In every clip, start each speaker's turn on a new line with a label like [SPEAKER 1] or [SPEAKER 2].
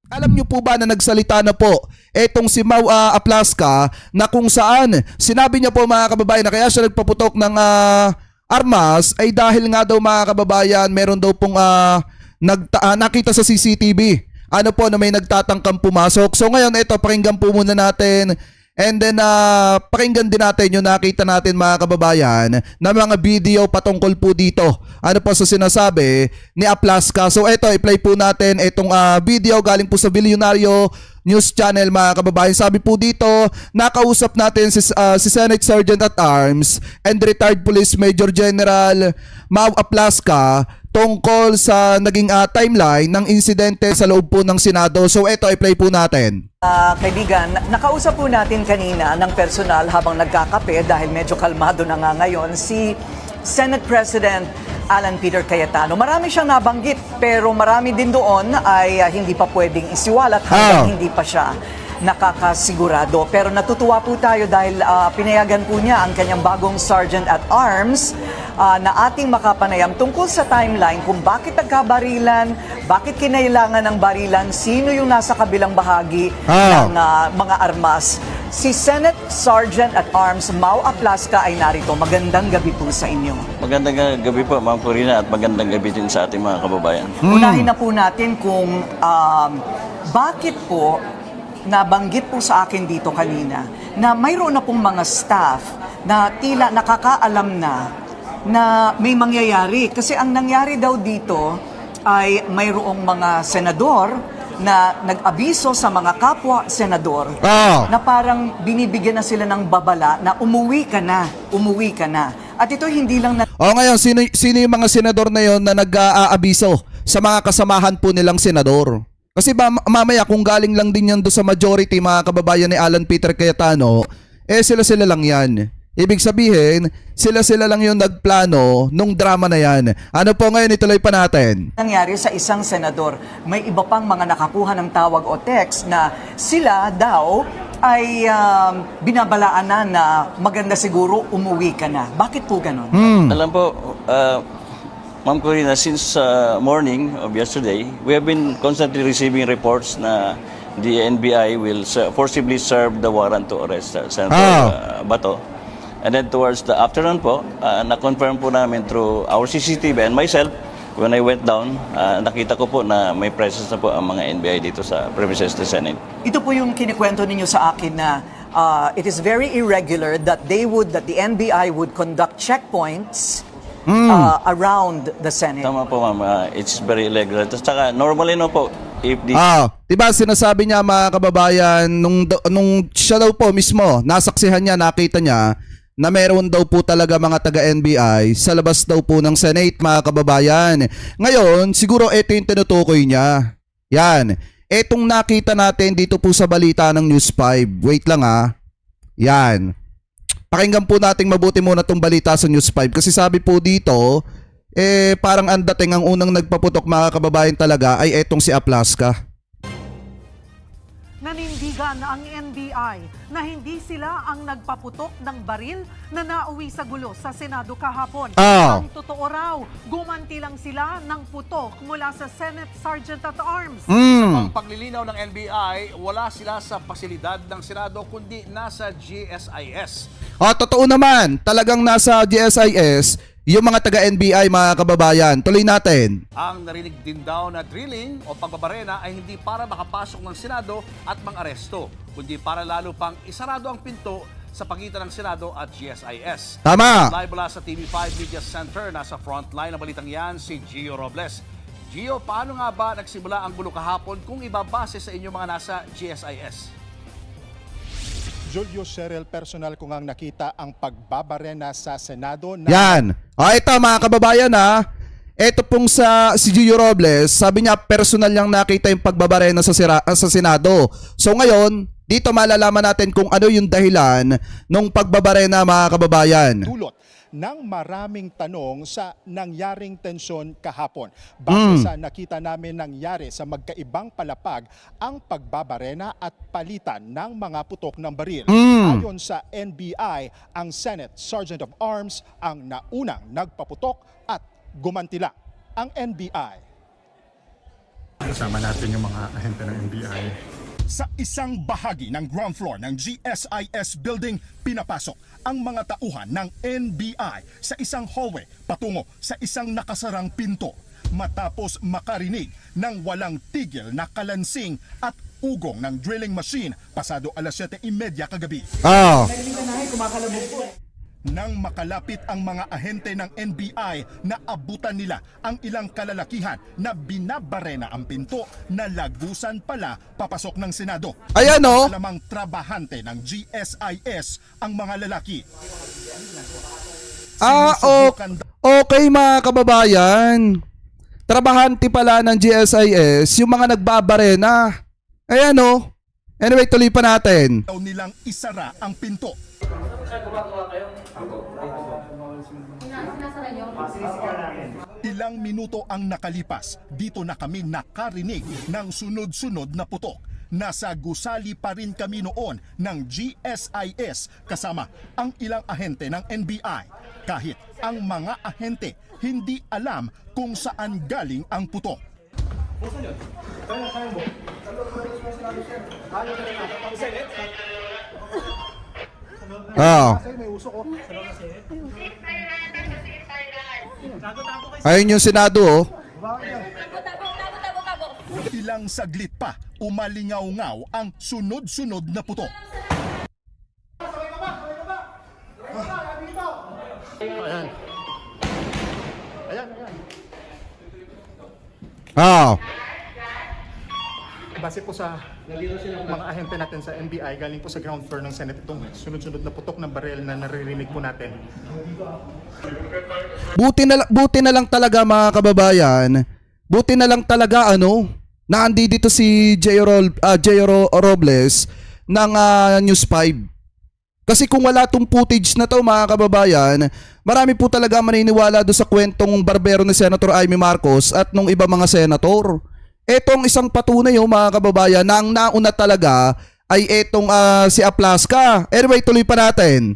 [SPEAKER 1] Alam niyo po ba na nagsalita na po etong si Mau Aplaska na kung saan sinabi niya po mga kababayan na kaya siya nagpaputok ng armas ay dahil nga daw mga kababayan meron daw pong nakita sa CCTV ano po na may nagtatangkang pumasok. So ngayon ito pakinggan po muna natin. And then pakinggan din natin yung nakita natin mga kababayan na mga video patungkol po dito. Ano po sa sinasabi ni Aplaska. So ito, i-play po natin itong video galing po sa Bilyonaryo News Channel mga kababayan. Sabi po dito, nakausap natin si Senate Sergeant at Arms and retired Police Major General Mau Aplaska tungkol sa naging timeline ng insidente sa loob po ng Senado. So ito, i-play po natin.
[SPEAKER 2] Kaibigan, nakausap po natin kanina ng personal habang nagkakape dahil medyo kalmado na nga ngayon si Senate President Alan Peter Cayetano. Marami siyang nabanggit pero marami din doon ay hindi pa pwedeng isiwalat hanggang hindi pa siya nakakasigurado. Pero natutuwa po tayo dahil pinayagan po niya ang kanyang bagong Sergeant at Arms na ating makapanayam tungkol sa timeline kung bakit nagkabarilan, bakit kinailangan ng barilan, sino yung nasa kabilang bahagi ng mga armas. Si Senate Sergeant at Arms Mau Aplaska ay narito. Magandang gabi po sa inyo.
[SPEAKER 3] Magandang gabi po, Ma'am Corina, at magandang gabi din sa ating mga kababayan.
[SPEAKER 2] Unahin na po natin kung bakit po nabanggit po sa akin dito kanina na mayroon na pong mga staff na tila nakakaalam na may mangyayari. Kasi ang nangyari daw dito ay mayroong mga senador na nag-abiso sa mga kapwa senador na parang binibigyan na sila ng babala na umuwi ka na, umuwi ka na. At ito hindi lang na...
[SPEAKER 1] Ngayon, sino yung mga senador na yon na nag-aabiso sa mga kasamahan po nilang senador? Kasi mamaya kung galing lang din yan do sa majority mga kababayan ni Alan Peter Cayetano, sila-sila lang yan. Ibig sabihin, sila-sila lang yung nagplano nung drama na yan. Ano po ngayon, ituloy pa natin.
[SPEAKER 2] Nangyari sa isang senador, may iba pang mga nakakuha ng tawag o text na sila daw ay binabalaan na maganda siguro umuwi ka na. Bakit po ganon?
[SPEAKER 3] Alam po, Ma'am Corina, since morning of yesterday, we have been constantly receiving reports na the NBI will forcibly serve the warrant to arrest Senator Bato. And then towards the afternoon po, na-confirm po namin through our CCTV and myself, when I went down, nakita ko po na may presence na po ang mga NBI dito sa premises ng Senate.
[SPEAKER 2] Ito po yung kinikwento ninyo sa akin na it is very irregular that the NBI would conduct checkpoints around the Senate.
[SPEAKER 3] Tama po, ma'am. It's very irregular. Tapos saka, normally no po, if the...
[SPEAKER 1] Diba sinasabi niya mga kababayan, nung siya daw po mismo, nasaksihan niya, nakita niya, na meron daw po talaga mga taga-NBI sa labas daw po ng Senate mga kababayan. Ngayon, siguro ito yung tinutukoy niya. Yan. Etong nakita natin dito po sa balita ng News 5. Wait lang Yan. Pakinggan po nating mabuti muna itong balita sa News 5 kasi sabi po dito, parang ang dating ang unang nagpaputok mga kababayan talaga ay etong si Aplaska.
[SPEAKER 4] Nanindigan ang NBI na hindi sila ang nagpaputok ng baril na nauwi sa gulo sa Senado kahapon. Ang totoo raw, gumanti lang sila ng putok mula sa Senate Sergeant at Arms.
[SPEAKER 5] Sa paglilinaw ng NBI, wala sila sa pasilidad ng Senado kundi nasa GSIS.
[SPEAKER 1] Totoo naman, talagang nasa GSIS yung mga taga-NBI mga kababayan. Tuloy natin.
[SPEAKER 5] Ang narinig din daw na drilling o pagbabarena ay hindi para makapasok ng Senado at mang-aresto, kundi para lalo pang isarado ang pinto sa pagitan ng Senado at GSIS.
[SPEAKER 1] Tama.
[SPEAKER 5] Live mula sa TV5 Media Center, nasa frontline ng balitang yan si Gio Robles. Gio, paano nga ba nagsimula ang gulo kahapon kung ibabase sa inyong mga nasa GSIS?
[SPEAKER 6] Julio Cheryl, personal ko ngang nakita ang pagbabarena sa Senado.
[SPEAKER 1] Yan. Ito mga kababayan Ito pong si Gio Robles, sabi niya personal niyang nakita yung pagbabarena sa Senado. So ngayon, dito malalaman natin kung ano yung dahilan ng pagbabarena mga kababayan.
[SPEAKER 6] Dulot ng maraming tanong sa nangyaring tensyon kahapon. Base sa nakita namin nangyari sa magkaibang palapag ang pagbabarena at palitan ng mga putok ng baril. Ayon sa NBI, ang Senate Sergeant of Arms ang naunang nagpaputok at gumantila ang NBI.
[SPEAKER 7] Kasama natin yung mga ahente ng NBI.
[SPEAKER 6] Sa isang bahagi ng ground floor ng GSIS building, pinapasok ang mga tauhan ng NBI sa isang hallway patungo sa isang nakasarang pinto matapos makarinig ng walang tigil na kalansing at ugong ng drilling machine pasado alas 7:30 kagabi. Nang makalapit ang mga ahente ng NBI, naabutan nila ang ilang kalalakihan na binabarena ang pinto na lagusan pala papasok ng Senado.
[SPEAKER 1] Ayan o.
[SPEAKER 6] Alamang trabahante ng GSIS ang mga lalaki.
[SPEAKER 1] Okay mga kababayan. Trabahante pala ng GSIS yung mga nagbabarena. Ayan o. Anyway, tuloy pa natin.
[SPEAKER 6] Daw nilang isara ang pinto. Ilang minuto ang nakalipas, dito na kami nakarinig ng sunod-sunod na putok. Nasa gusali pa rin kami noon ng GSIS kasama ang ilang ahente ng NBI. Kahit ang mga ahente hindi alam kung saan galing ang putok.
[SPEAKER 1] Ayun yung Senado oh.
[SPEAKER 6] Ilang saglit pa, umalingaw-ngaw ang sunod-sunod na putok.
[SPEAKER 7] Base po sa mga ahente natin sa NBI, galing po sa ground floor ng Senate itong sunod-sunod na putok ng barel na naririnig po natin.
[SPEAKER 1] Buti na lang talaga mga kababayan. Buti na lang talaga na andi dito si J.O. Robles ng News 5. Kasi kung wala tong footage na to mga kababayan, marami po talaga maniniwala do sa kwentong barbero ni Senator Amy Marcos at nung iba mga senator. Etong isang patunay mga kababayan na ang nauna talaga ay etong si Aplaska. Anyway, tuloy pa natin.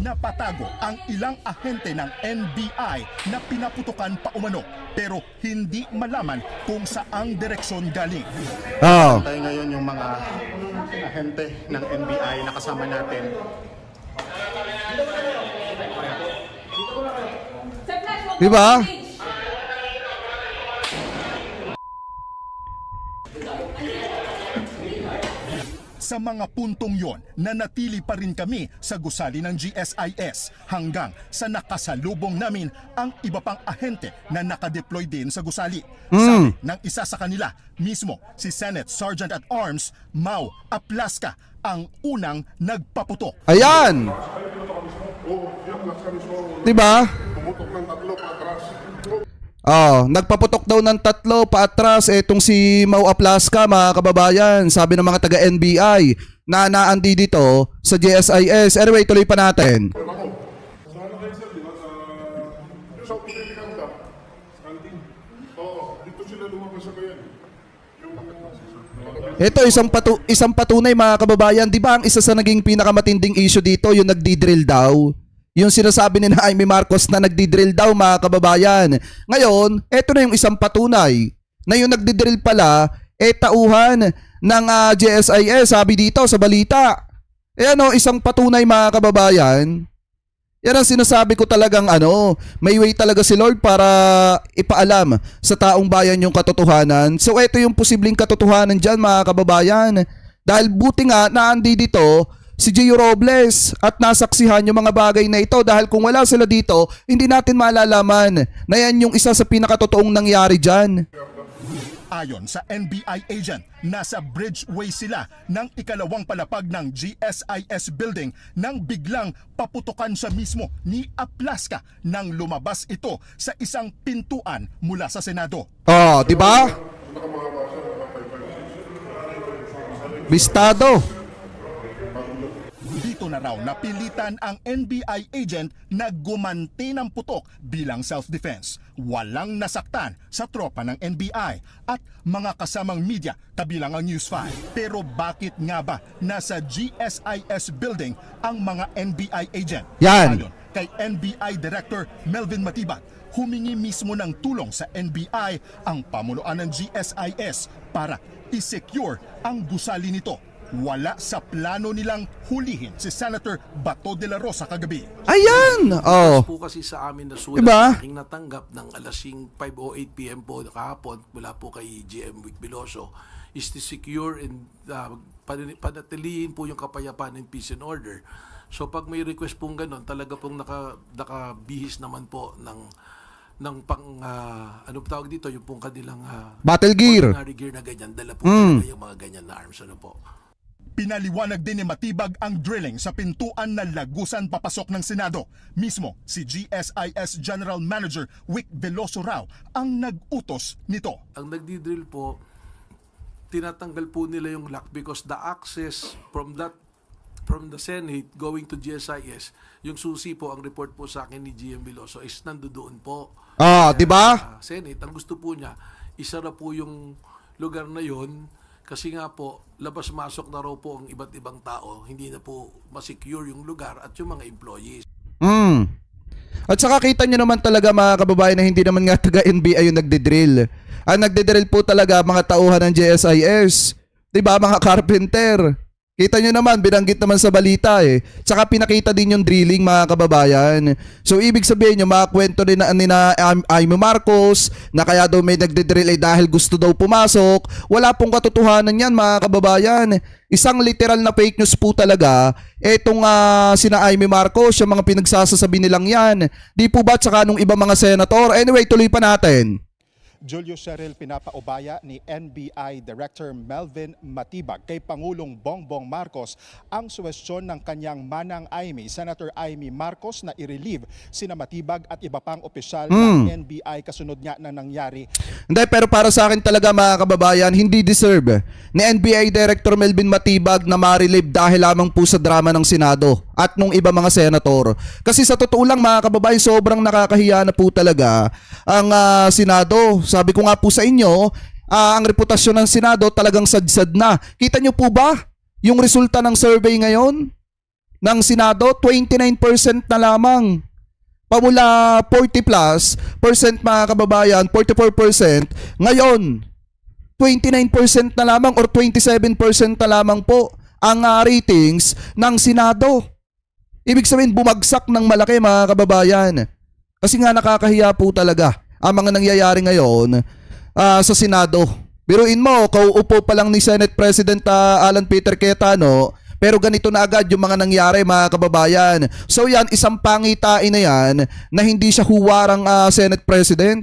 [SPEAKER 6] Napatago ang ilang ahente ng NBI na pinaputukan pa umano pero hindi malaman kung saang direksyon galing.
[SPEAKER 7] Tayo ngayon yung mga ahente ng NBI na kasama natin.
[SPEAKER 1] Diba?
[SPEAKER 6] Sa mga puntong yon, nanatili pa rin kami sa gusali ng GSIS hanggang sa nakasalubong namin ang iba pang ahente na nakadeploy din sa gusali. Sabi ng isa sa kanila, mismo si Senate Sergeant at Arms Mau Aplaska ang unang nagpaputok.
[SPEAKER 1] Ayan. Diba? Nagpaputok daw ng 3 paatras etong si Mau Aplaska mga kababayan, sabi ng mga taga NBI na naandi dito sa GSIS. Anyway, tuloy pa natin. Ito isang patunay mga kababayan, 'di ba ang isa sa naging pinakamatinding issue dito yung nagdi-drill daw? Yung sinasabi ni Amy Marcos na nagdi-drill daw mga kababayan. Ngayon, eto na yung isang patunay na yung nagdi-drill pala tauhan ng GSIS, sabi dito sa balita. Isang patunay mga kababayan. Yan ang sinasabi ko talagang may way talaga si Lord para ipaalam sa taong bayan yung katotohanan. So eto yung posibleng katotohanan dyan mga kababayan. Dahil buti nga naandi dito si J.O. Robles at nasaksihan yung mga bagay na ito dahil kung wala sila dito, hindi natin malalaman na yan yung isa sa pinakatotoong nangyari dyan.
[SPEAKER 6] Ayon sa NBI agent, nasa bridgeway sila ng ikalawang palapag ng GSIS building nang biglang paputukan siya mismo ni Aplaska nang lumabas ito sa isang pintuan mula sa Senado.
[SPEAKER 1] Di ba? Bistado.
[SPEAKER 6] Dito na raw napilitan ang NBI agent na gumanti ng putok bilang self-defense. Walang nasaktan sa tropa ng NBI at mga kasamang media kabilang ang News 5. Pero bakit nga ba nasa GSIS building ang mga NBI agent?
[SPEAKER 1] Yan.
[SPEAKER 6] Ayon kay NBI Director Melvin Matibag, humingi mismo ng tulong sa NBI ang pamunuan ng GSIS para i-secure ang gusali nito. Wala sa plano nilang hulihin si Senator Bato de la Rosa kagabi.
[SPEAKER 1] Ayan! Oh.
[SPEAKER 8] Po kasi sa amin na sulat
[SPEAKER 1] Diba?
[SPEAKER 8] na aking natanggap ng alas 5:08 PM po kahapon mula po kay GM Vic Veloso is to secure and panatilihin po yung kapayapaan and peace and order. So pag may request pong ganon, talaga pong nakabihis naman po ng ano tawag dito, yung pong kanilang
[SPEAKER 1] Battle gear.
[SPEAKER 8] ordinary gear na ganyan, dala po talaga yung mga ganyan na arms, ano po.
[SPEAKER 6] Pinaliwanag din ni Matibag ang drilling sa pintuan na lagusan papasok ng Senado. Mismo si GSIS General Manager Vic Veloso raw ang nag-utos nito.
[SPEAKER 8] Ang nagdi-drill po, tinatanggal po nila yung lock because the access from the Senate going to GSIS, yung susi po, ang report po sa akin ni GM Veloso is nandoon po.
[SPEAKER 1] Di ba?
[SPEAKER 8] Senate, ang gusto po niya, isara po yung lugar na yon kasi nga po, labas-masok na raw po ang iba't ibang tao, hindi na po masecure yung lugar at yung mga employees.
[SPEAKER 1] At saka kita nyo naman talaga mga kababayan na hindi naman nga taga-NBI yung nagdidrill. Ang nagdidrill po talaga mga tauhan ng GSIS. Diba mga carpenter? Kita nyo naman, binanggit naman sa balita eh. Tsaka pinakita din yung drilling mga kababayan. So ibig sabihin nyo, mga kwento rin na Amy Marcos na kaya daw may nagdidrill ay dahil gusto daw pumasok. Wala pong katotohanan yan mga kababayan. Isang literal na fake news po talaga. Etong sina Amy Marcos, yung mga pinagsasasabi nilang yan. Di po ba tsaka nung ibang mga senator? Anyway, tuloy pa natin.
[SPEAKER 6] Julio Cheryl pinapaubaya ni NBI Director Melvin Matibag kay Pangulong Bongbong Marcos ang suwestyon ng kanyang manang Amy, Senator Amy Marcos, na i-relieve sina Matibag at iba pang opisyal ng NBI kasunod nga na nangyari.
[SPEAKER 1] Hindi, pero para sa akin talaga mga kababayan, hindi deserve ni NBI Director Melvin Matibag na ma-relieve dahil lamang po sa drama ng Senado at nung iba mga senator. Kasi sa totoo lang mga kababayan, sobrang nakakahiya na po talaga ang Senado. Sabi ko nga po sa inyo, ang reputasyon ng Senado talagang sadsad na. Kita nyo po ba yung resulta ng survey ngayon ng Senado? 29% na lamang. Pamula 40 plus percent mga kababayan, 44%. Ngayon, 29% na lamang or 27% na lamang po ang ratings ng Senado. Ibig sabihin, bumagsak ng malaki mga kababayan. Kasi nga nakakahiya po talaga ang mga nangyayari ngayon sa Senado. Biruin mo, kauupo pa lang ni Senate President Alan Peter Cayetano, pero ganito na agad yung mga nangyari mga kababayan. So yan, isang pangitain na yan na hindi siya huwarang Senate President,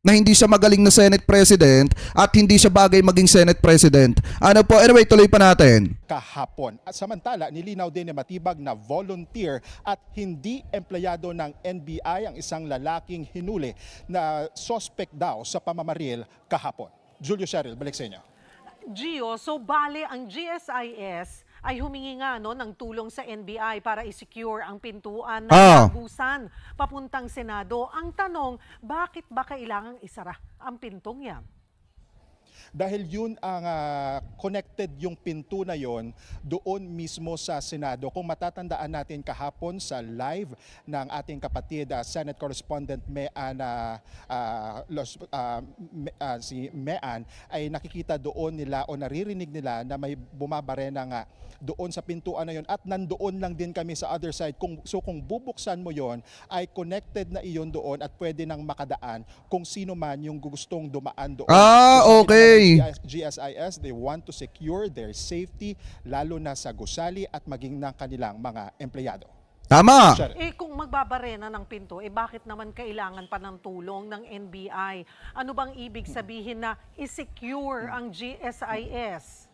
[SPEAKER 1] na hindi siya magaling na Senate President at hindi siya bagay maging Senate President. Ano po? Anyway, tuloy pa natin.
[SPEAKER 6] Kahapon. At samantala, nilinaw din ni Matibag na volunteer at hindi empleyado ng NBI ang isang lalaking hinuli na suspect daw sa pamamaril kahapon. Julio Cheryl, balik sa inyo.
[SPEAKER 4] Gio, so bale ang GSIS ay humingi nga ng tulong sa NBI para i-secure ang pintuan ng lagusan papuntang Senado. Ang tanong, bakit ba kailangang isara ang pintong yan?
[SPEAKER 6] Dahil yun ang connected yung pinto na yon doon mismo sa Senado. Kung matatandaan natin kahapon sa live ng ating kapatid Senate Correspondent si Mean, ay nakikita doon nila o naririnig nila na may bumabarena nga doon sa pintuan na yon at nandoon lang din kami sa other side. So kung bubuksan mo yon ay connected na iyon doon at pwede nang makadaan kung sino man yung gustong dumaan doon.
[SPEAKER 1] Okay.
[SPEAKER 6] GSIS, they want to secure their safety lalo na sa gusali at maging ng kanilang mga empleyado.
[SPEAKER 1] Tama.
[SPEAKER 4] Kung magbabarena ng pinto, bakit naman kailangan pa ng tulong ng NBI? Ano bang ibig sabihin na i-secure ang GSIS?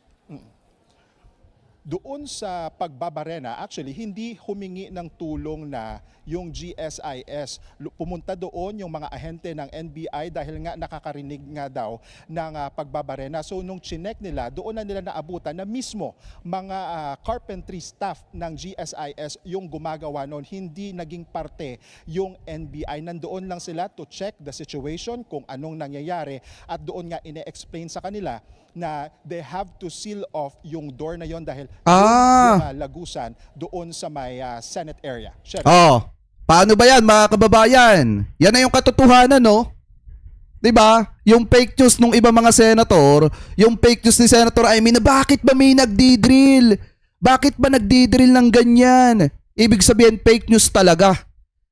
[SPEAKER 6] Doon sa pagbabarena, actually, hindi humingi ng tulong na yung GSIS. Pumunta doon yung mga ahente ng NBI dahil nga nakakarinig nga daw ng pagbabarena. So nung chinek nila, doon na nila naabutan na mismo mga carpentry staff ng GSIS yung gumagawa noon. Hindi naging parte yung NBI. Nandoon lang sila to check the situation, kung anong nangyayari. At doon nga ine-explain sa kanila na they have to seal off yung door na yon dahil yung lagusan doon sa may Senate area.
[SPEAKER 1] Paano ba yan mga kababayan? Yan na yung katotohanan, no? 'Di ba? Yung fake news nung iba mga senator, yung fake news ni Senator Amy na bakit ba may nagdi-drill? Bakit ba nagdi-drill ng ganyan? Ibig sabihin fake news talaga.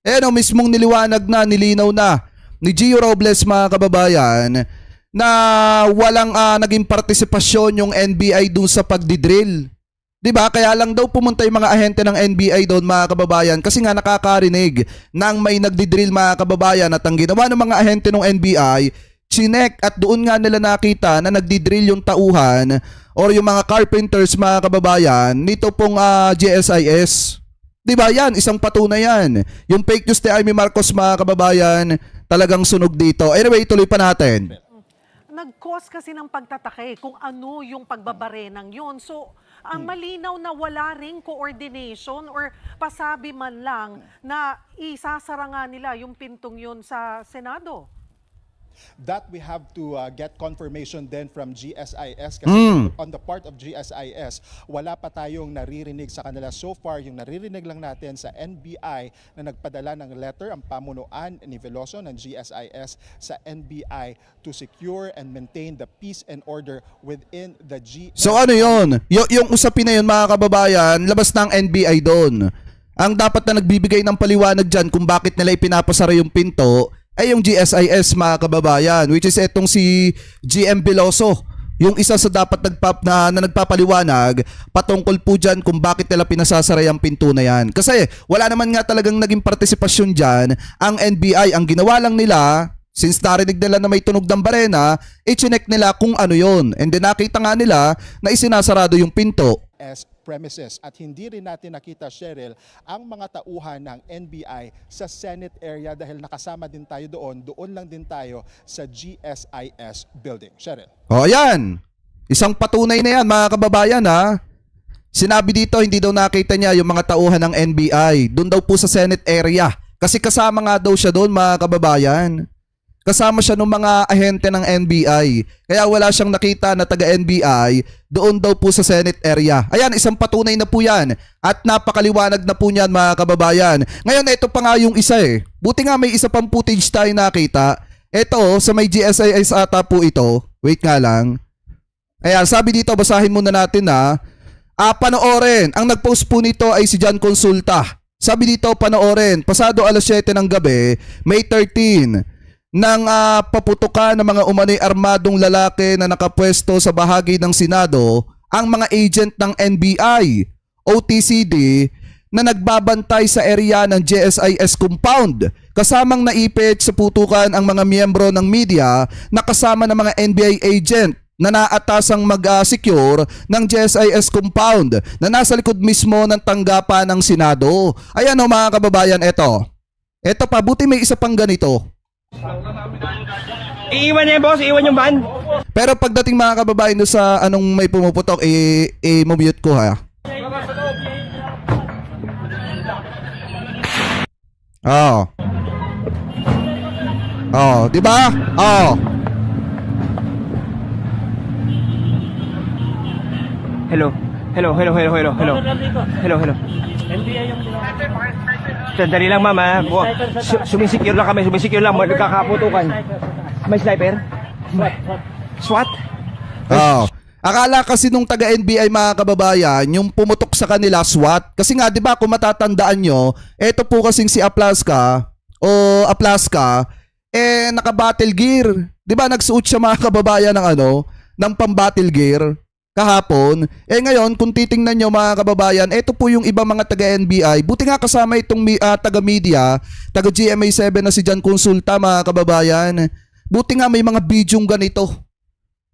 [SPEAKER 1] Eh no, mismong niliwanag na, nilinaw na ni Gio Robles mga kababayan na walang naging partisipasyon yung NBI dun sa pagdidrill. 'Di ba? Kaya lang daw pumunta yung mga ahente ng NBI doon mga kababayan kasi nga nakakarinig nang may nagdidrill mga kababayan at ang ginawa ng mga ahente ng NBI, chinek at doon nga nila nakita na nagdidrill yung tauhan or yung mga carpenters mga kababayan nito pong GSIS. 'Di ba? Yan, isang patunay yan. Yung fake news ni Amy Marcos mga kababayan, talagang sunog dito. Anyway, tuloy pa natin.
[SPEAKER 4] Nag-cause kasi ng pagtatake kung ano yung pagbabarenang yun. So, ang malinaw na wala ring coordination or pasabi man lang na isasara nga nila yung pintong yun sa Senado.
[SPEAKER 6] That we have to get confirmation then from GSIS kasi on the part of GSIS, wala pa tayong naririnig sa kanila. So far, yung naririnig lang natin sa NBI na nagpadala ng letter ang pamunuan ni Veloso ng GSIS sa NBI to secure and maintain the peace and order within the GSIS.
[SPEAKER 1] So ano yun? Yung usapin na yun mga kababayan, labas ng NBI doon. Ang dapat na nagbibigay ng paliwanag dyan kung bakit nila ipinapasara yung pinto ay yung GSIS mga kababayan, which is etong si GM Veloso, yung isa sa dapat na nagpapaliwanag patungkol po dyan kung bakit nila pinasasara yung pinto na yan. Kasi wala naman nga talagang naging partisipasyon dyan ang NBI. Ang ginawa lang nila, since narinig nila na may tunog ng barena, i-check nila kung ano yon. And then nakita nga nila na isinasarado yung pinto.
[SPEAKER 6] As premises at hindi rin natin nakita, Cheryl, ang mga tauhan ng NBI sa Senate area dahil nakasama din tayo doon lang din tayo sa GSIS building. Cheryl.
[SPEAKER 1] O yan, isang patunay na yan mga kababayan ha. Sinabi dito hindi daw nakita niya yung mga tauhan ng NBI, doon daw po sa Senate area. Kasi kasama nga daw siya doon mga kababayan. Kasama siya ng mga ahente ng NBI. Kaya wala siyang nakita na taga-NBI doon daw po sa Senate area. Ayan, isang patunay na po yan. At napakaliwanag na po niyan mga kababayan. Ngayon, ito pa nga yung isa eh. Buti nga may isa pang footage tayo nakita. Ito, sa may GSIS ata po ito. Wait nga lang. Ayan, sabi dito, basahin muna natin na. Panoorin. Ang nag-post po nito ay si John Consulta. Sabi dito, panoorin. Pasado alas 7 ng gabi, May 13. Nang paputukan ng mga umano'y armadong lalaki na nakapwesto sa bahagi ng Senado ang mga agent ng NBI, OTCD na nagbabantay sa area ng GSIS compound. Kasamang naipit sa putukan ang mga miyembro ng media na kasama ng mga NBI agent na naatasang mag-secure ng GSIS compound na nasa likod mismo ng tanggapan ng Senado. Ayan o mga kababayan, eto. Eto pa, buti may isa pang ganito.
[SPEAKER 9] Iiwan niya boss, iiwan yung van.
[SPEAKER 1] Pero pagdating mga kababayan doon sa anong may pumuputok, i-mute ko ha. Oh. Oh, di ba? Oh.
[SPEAKER 9] Hello. Hello. Sandali lang mama. Sumisecure lang kami, magkakaputukan. May sniper? SWAT?
[SPEAKER 1] Oh. Akala kasi nung taga-NBI mga kababayan, yung pumutok sa kanila SWAT. Kasi nga, di ba, kung matatandaan nyo, eto po kasing si Aplaska, naka-battle gear. Di ba, nagsuot siya mga kababayan ng pang-battle gear kahapon. Ngayon, kung titingnan nyo mga kababayan, eto po yung ibang mga taga-NBI. Buti nga kasama itong taga-media, taga-GMA7 na si John Consulta mga kababayan. Buti nga may mga bidyong ganito.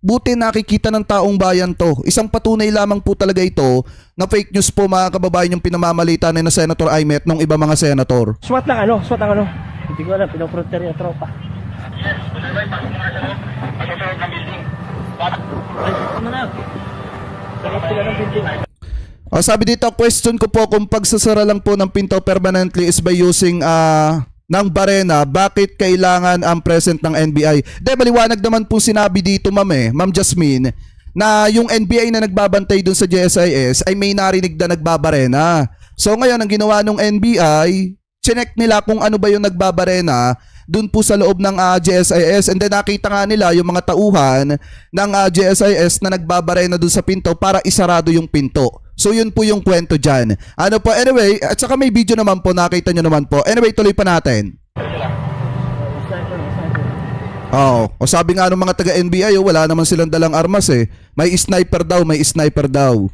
[SPEAKER 1] Buti nakikita ng taong bayan to. Isang patunay lamang po talaga ito na fake news po mga kababayan yung pinamamalita ni na Senator Amy at ng iba mga senator.
[SPEAKER 9] SWAT lang ano? Hindi ko alam, pinopronter yung tropa.
[SPEAKER 1] Sabi dito, question ko po kung pagsasara lang po ng pinto permanently is by using ng barena, bakit kailangan ang present ng NBI? Maliwanag naman po sinabi dito Ma'am Jasmine, na yung NBI na nagbabantay dun sa GSIS ay may narinig na nagbabarena. So ngayon, ang ginawa ng NBI, chinek nila kung ano ba yung nagbabarena dun po sa loob ng GSIS, and then nakita nga nila yung mga tauhan ng GSIS na nagbabarena dun sa pinto para isarado yung pinto. So yun po yung kwento dyan. Ano po, anyway, at saka may video naman po, nakita nyo naman po. Anyway, tuloy pa natin. O sabi nga ng mga taga-NBI, wala naman silang dalang armas eh. May sniper daw, may sniper daw.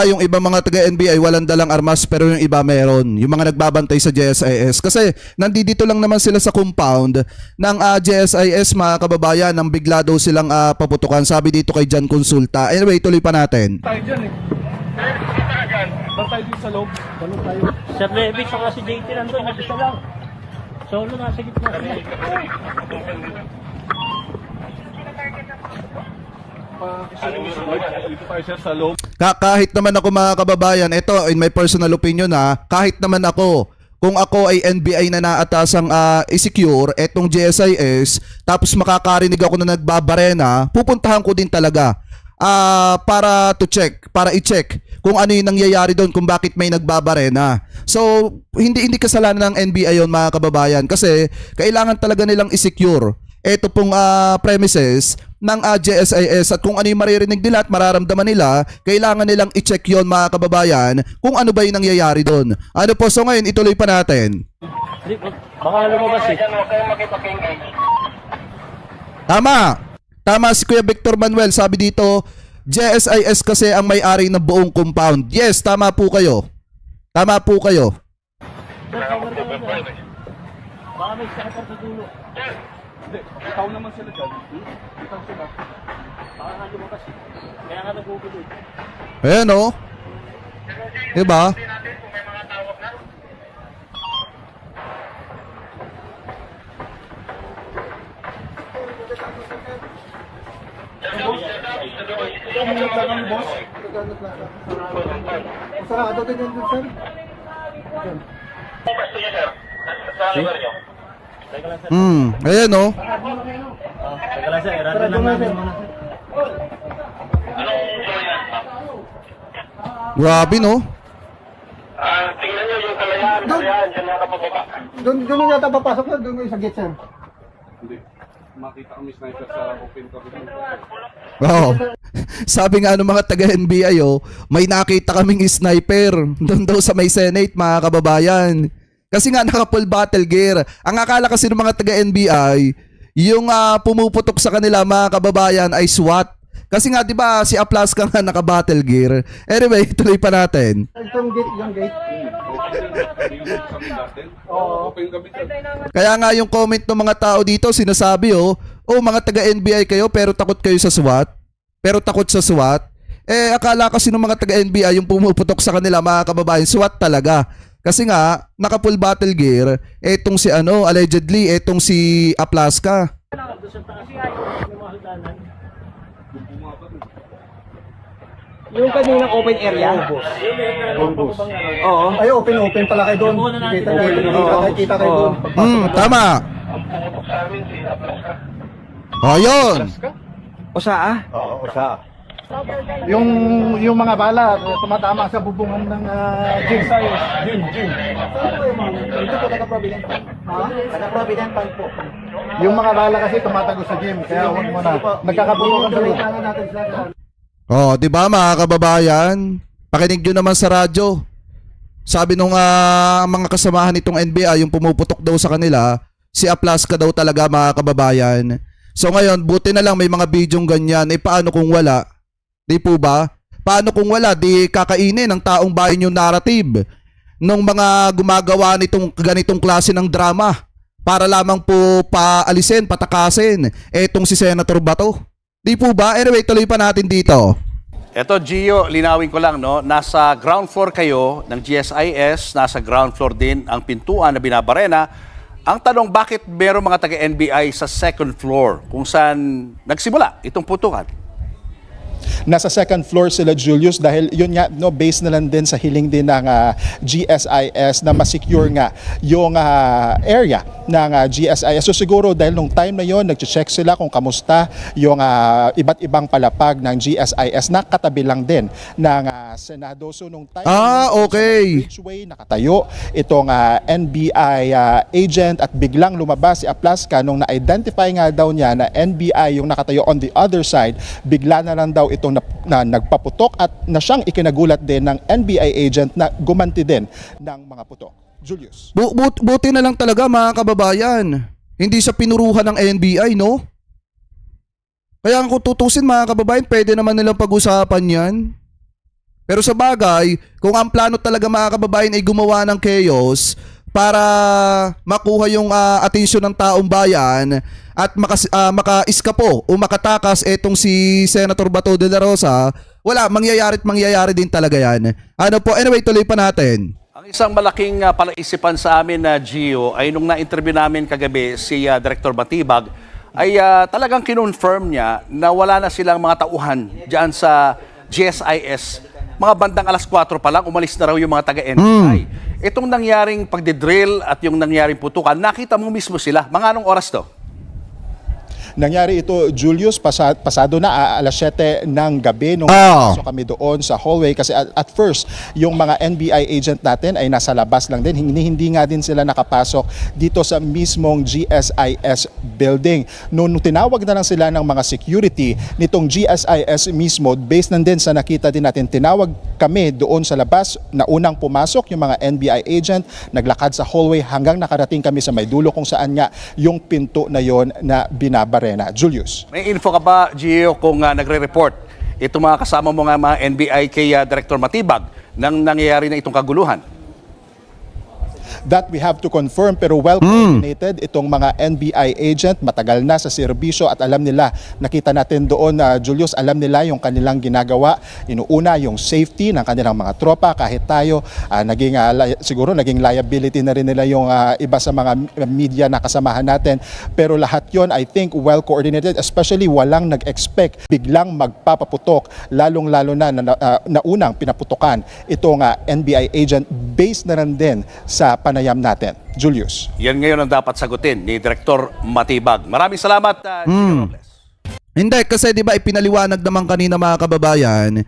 [SPEAKER 1] Yung iba mga taga-NBI walang dalang armas pero yung iba meron. Yung mga nagbabantay sa GSIS. Kasi nandito lang naman sila sa compound ng GSIS, mga kababayan, nang bigla daw silang paputukan. Sabi dito kay Jan Consulta. Anyway, tuloy pa natin.
[SPEAKER 9] Sir Levick, saka si JT nandun, nag-isa lang. Solo nasa gitna.
[SPEAKER 1] Kahit naman ako, mga kababayan, ito in my personal opinion kahit naman ako, kung ako ay NBI na naatasang i-secure etong GSIS, tapos makakarinig ako na nagbabarena, pupuntahan ko din talaga para to check, para i-check kung ano yung nangyayari doon, kung bakit may nagbabarena. So, hindi kasalanan ng NBI yon, mga kababayan, kasi kailangan talaga nilang i-secure ito pong premises ng GSIS, at kung ano yung maririnig nila at mararamdaman nila, kailangan nilang i-check yon, mga kababayan, kung ano ba yung nangyayari doon. Ano po, so ngayon ituloy pa natin.
[SPEAKER 9] Baka lumabas eh.
[SPEAKER 1] Tama si Kuya Victor Manuel, sabi dito GSIS kasi ang may-ari ng buong compound. Yes, tama po kayo.
[SPEAKER 9] Baka may sakit sa dulo.
[SPEAKER 5] Ikaw naman sila dyan. Ikaw sila.
[SPEAKER 9] Baka nga lumabas eh. Kaya nga nagugulo eh.
[SPEAKER 1] Ayan o. Diba? Ayan o.
[SPEAKER 9] Teka lang sir, irado lang namin muna.
[SPEAKER 1] Grabe no.
[SPEAKER 10] Tingnan nyo yung kalayaan, dyan nakapababa.
[SPEAKER 7] Doon yata papasok na, doon sa gate, sir.
[SPEAKER 5] Hindi. Makita kami sniper sa open corridor.
[SPEAKER 1] Wow. Sabi nga ng mga taga-NBI, may nakita kaming sniper doon daw sa may Senate, mga kababayan. Kasi nga naka-full battle gear. Ang akala kasi ng mga taga-NBI, yung pumuputok sa kanila, mga kababayan, ay SWAT. Kasi nga, di ba, si Aplaska nga naka-battle gear. Anyway, tuloy pa natin.
[SPEAKER 7] Itong gate, yung gate.
[SPEAKER 1] Kaya nga yung comment ng mga tao dito, sinasabi mga taga-NBI kayo pero takot kayo sa SWAT. Pero takot sa SWAT. Akala kasi ng mga taga-NBI yung pumuputok sa kanila, mga kababayan, SWAT talaga. Kasi nga, naka-full battle gear, etong si allegedly, etong si Aplaska.
[SPEAKER 9] Yung kaninang open area? Oo.
[SPEAKER 7] Ay, open pala kayo doon. Kita kayo doon.
[SPEAKER 1] Tama. Ayun.
[SPEAKER 9] Osa
[SPEAKER 7] Oo, sa. Yung mga bala tumatama sa bubungan ng gym. Ito po taga-Provident Fund. Taga-Provident Fund po. Yung mga bala kasi tumatago sa gym, kaya huwag mo na. Nagkakabulungan natin sila.
[SPEAKER 1] Di ba, mga kababayan? Pakinig nyo naman sa radyo. Sabi nung mga kasamahan nitong NBI, yung pumuputok daw sa kanila, si Aplaska daw talaga, mga kababayan. So ngayon, buti na lang may mga bidyong ganyan. Paano kung wala? Di po ba? Paano kung wala? Di kakainin ng taong bayan yung narrative nung mga gumagawa nitong ganitong klase ng drama para lamang po paalisin, patakasin etong si Senator Bato. Di po ba? Anyway, tuloy pa natin dito.
[SPEAKER 5] Eto, Gio, linawin ko lang, no? Nasa ground floor kayo ng GSIS, nasa ground floor din ang pintuan na binabarena. Ang tanong, bakit meron mga taga-NBI sa second floor kung saan nagsimula itong putukan?
[SPEAKER 6] Nasa second floor sila, Julius, dahil yun nga, no, based na lang din sa hiling din ng GSIS na masecure nga yung area ng GSIS. So siguro dahil nung time na yon nag-check sila kung kamusta yung iba't ibang palapag ng GSIS na katabi lang din ng Senado. So nung time
[SPEAKER 1] okay.
[SPEAKER 6] Bridgeway, nakatayo itong NBI agent at biglang lumabas si Aplaska nung na-identify nga daw niya na NBI yung nakatayo on the other side, bigla na lang daw itong na nagpaputok at na siyang ikinagulat din ng NBI agent na gumanti din ng mga putok. Julius.
[SPEAKER 1] Buti na lang talaga mga kababayan. Hindi siya pinuruhan ng NBI, no? Kaya kung tutusin mga kababayan, pwede naman nilang pag-usapan yan. Pero sa bagay, kung ang plano talaga mga kababayan ay gumawa ng chaos para makuha yung atensyon ng taong bayan at maka-iskapo o makatakas etong si Senator Bato de la Rosa, wala, mangyayari din talaga yan. Ano po, anyway, tuloy pa natin.
[SPEAKER 5] Ang isang malaking palaisipan sa amin na Gio ay nung na-interview namin kagabi si Director Matibag ay talagang kinonfirm niya na wala na silang mga tauhan diyan sa GSIS. Mga bandang alas 4 pa lang, umalis na raw yung mga taga-NBI. Itong nangyaring pagdidrill at yung nangyaring putukan, nakita mo mismo sila. Mga anong oras to?
[SPEAKER 6] Nangyari ito, Julius, pasado na alas 7 ng gabi nung pasok kami doon sa hallway kasi at first, yung mga NBI agent natin ay nasa labas lang din. Hindi nga din sila nakapasok dito sa mismong GSIS building. Nung tinawag na lang sila ng mga security nitong GSIS mismo, based na din sa nakita din natin, tinawag kami doon sa labas na unang pumasok yung mga NBI agent, naglakad sa hallway hanggang nakarating kami sa may dulo kung saan nga yung pinto na yon na binabarena. Julius.
[SPEAKER 5] May info ka ba, Gio, kung nagre-report itong mga kasama mo nga mga NBI kay Director Matibag nang nangyayari na itong kaguluhan?
[SPEAKER 6] That we have to confirm, pero well coordinated itong mga NBI agent, matagal na sa serbisyo at alam nila, nakita natin doon Julius, alam nila yung kanilang ginagawa, inuuna yung safety ng kanilang mga tropa kahit tayo siguro naging liability na rin nila yung iba sa mga media na kasamahan natin, pero lahat yon I think well coordinated, especially walang nag-expect biglang magpapaputok, lalong-lalo na unang pinaputokan itong NBI agent based na rin din sa panayam natin. Julius.
[SPEAKER 5] Yan ngayon ang dapat sagutin ni Director Matibag. Maraming salamat, Gio Robles.
[SPEAKER 1] Hindi, kasi di ba ipinaliwanag naman kanina mga kababayan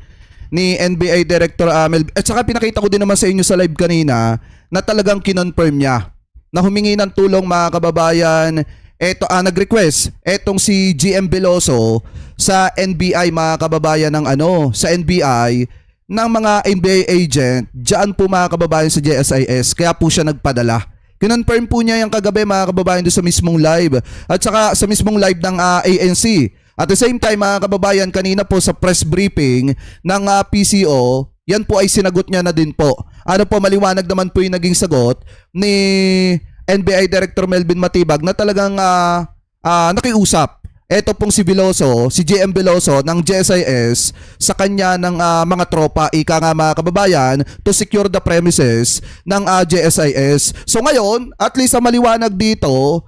[SPEAKER 1] ni NBI Director Amel, at saka pinakita ko din naman sa inyo sa live kanina na talagang kinonfirm niya na humingi ng tulong mga kababayan. Eto, nag-request etong si GM Veloso sa NBI mga kababayan ng sa NBI ng mga NBI agent diyan po mga kababayan sa GSIS, kaya po siya nagpadala. Kinonfirm po niya yung kagabi mga kababayan doon sa mismong live at saka sa mismong live ng ANC. At the same time mga kababayan, kanina po sa press briefing ng PCO, yan po ay sinagot niya na din po. Ano po, maliwanag naman po yung naging sagot ni NBI Director Melvin Matibag na talagang nakiusap eto pong si Veloso, si GM Veloso ng GSIS sa kanya ng mga tropa, ika nga mga kababayan, to secure the premises ng GSIS. So ngayon, at least maliwanag dito,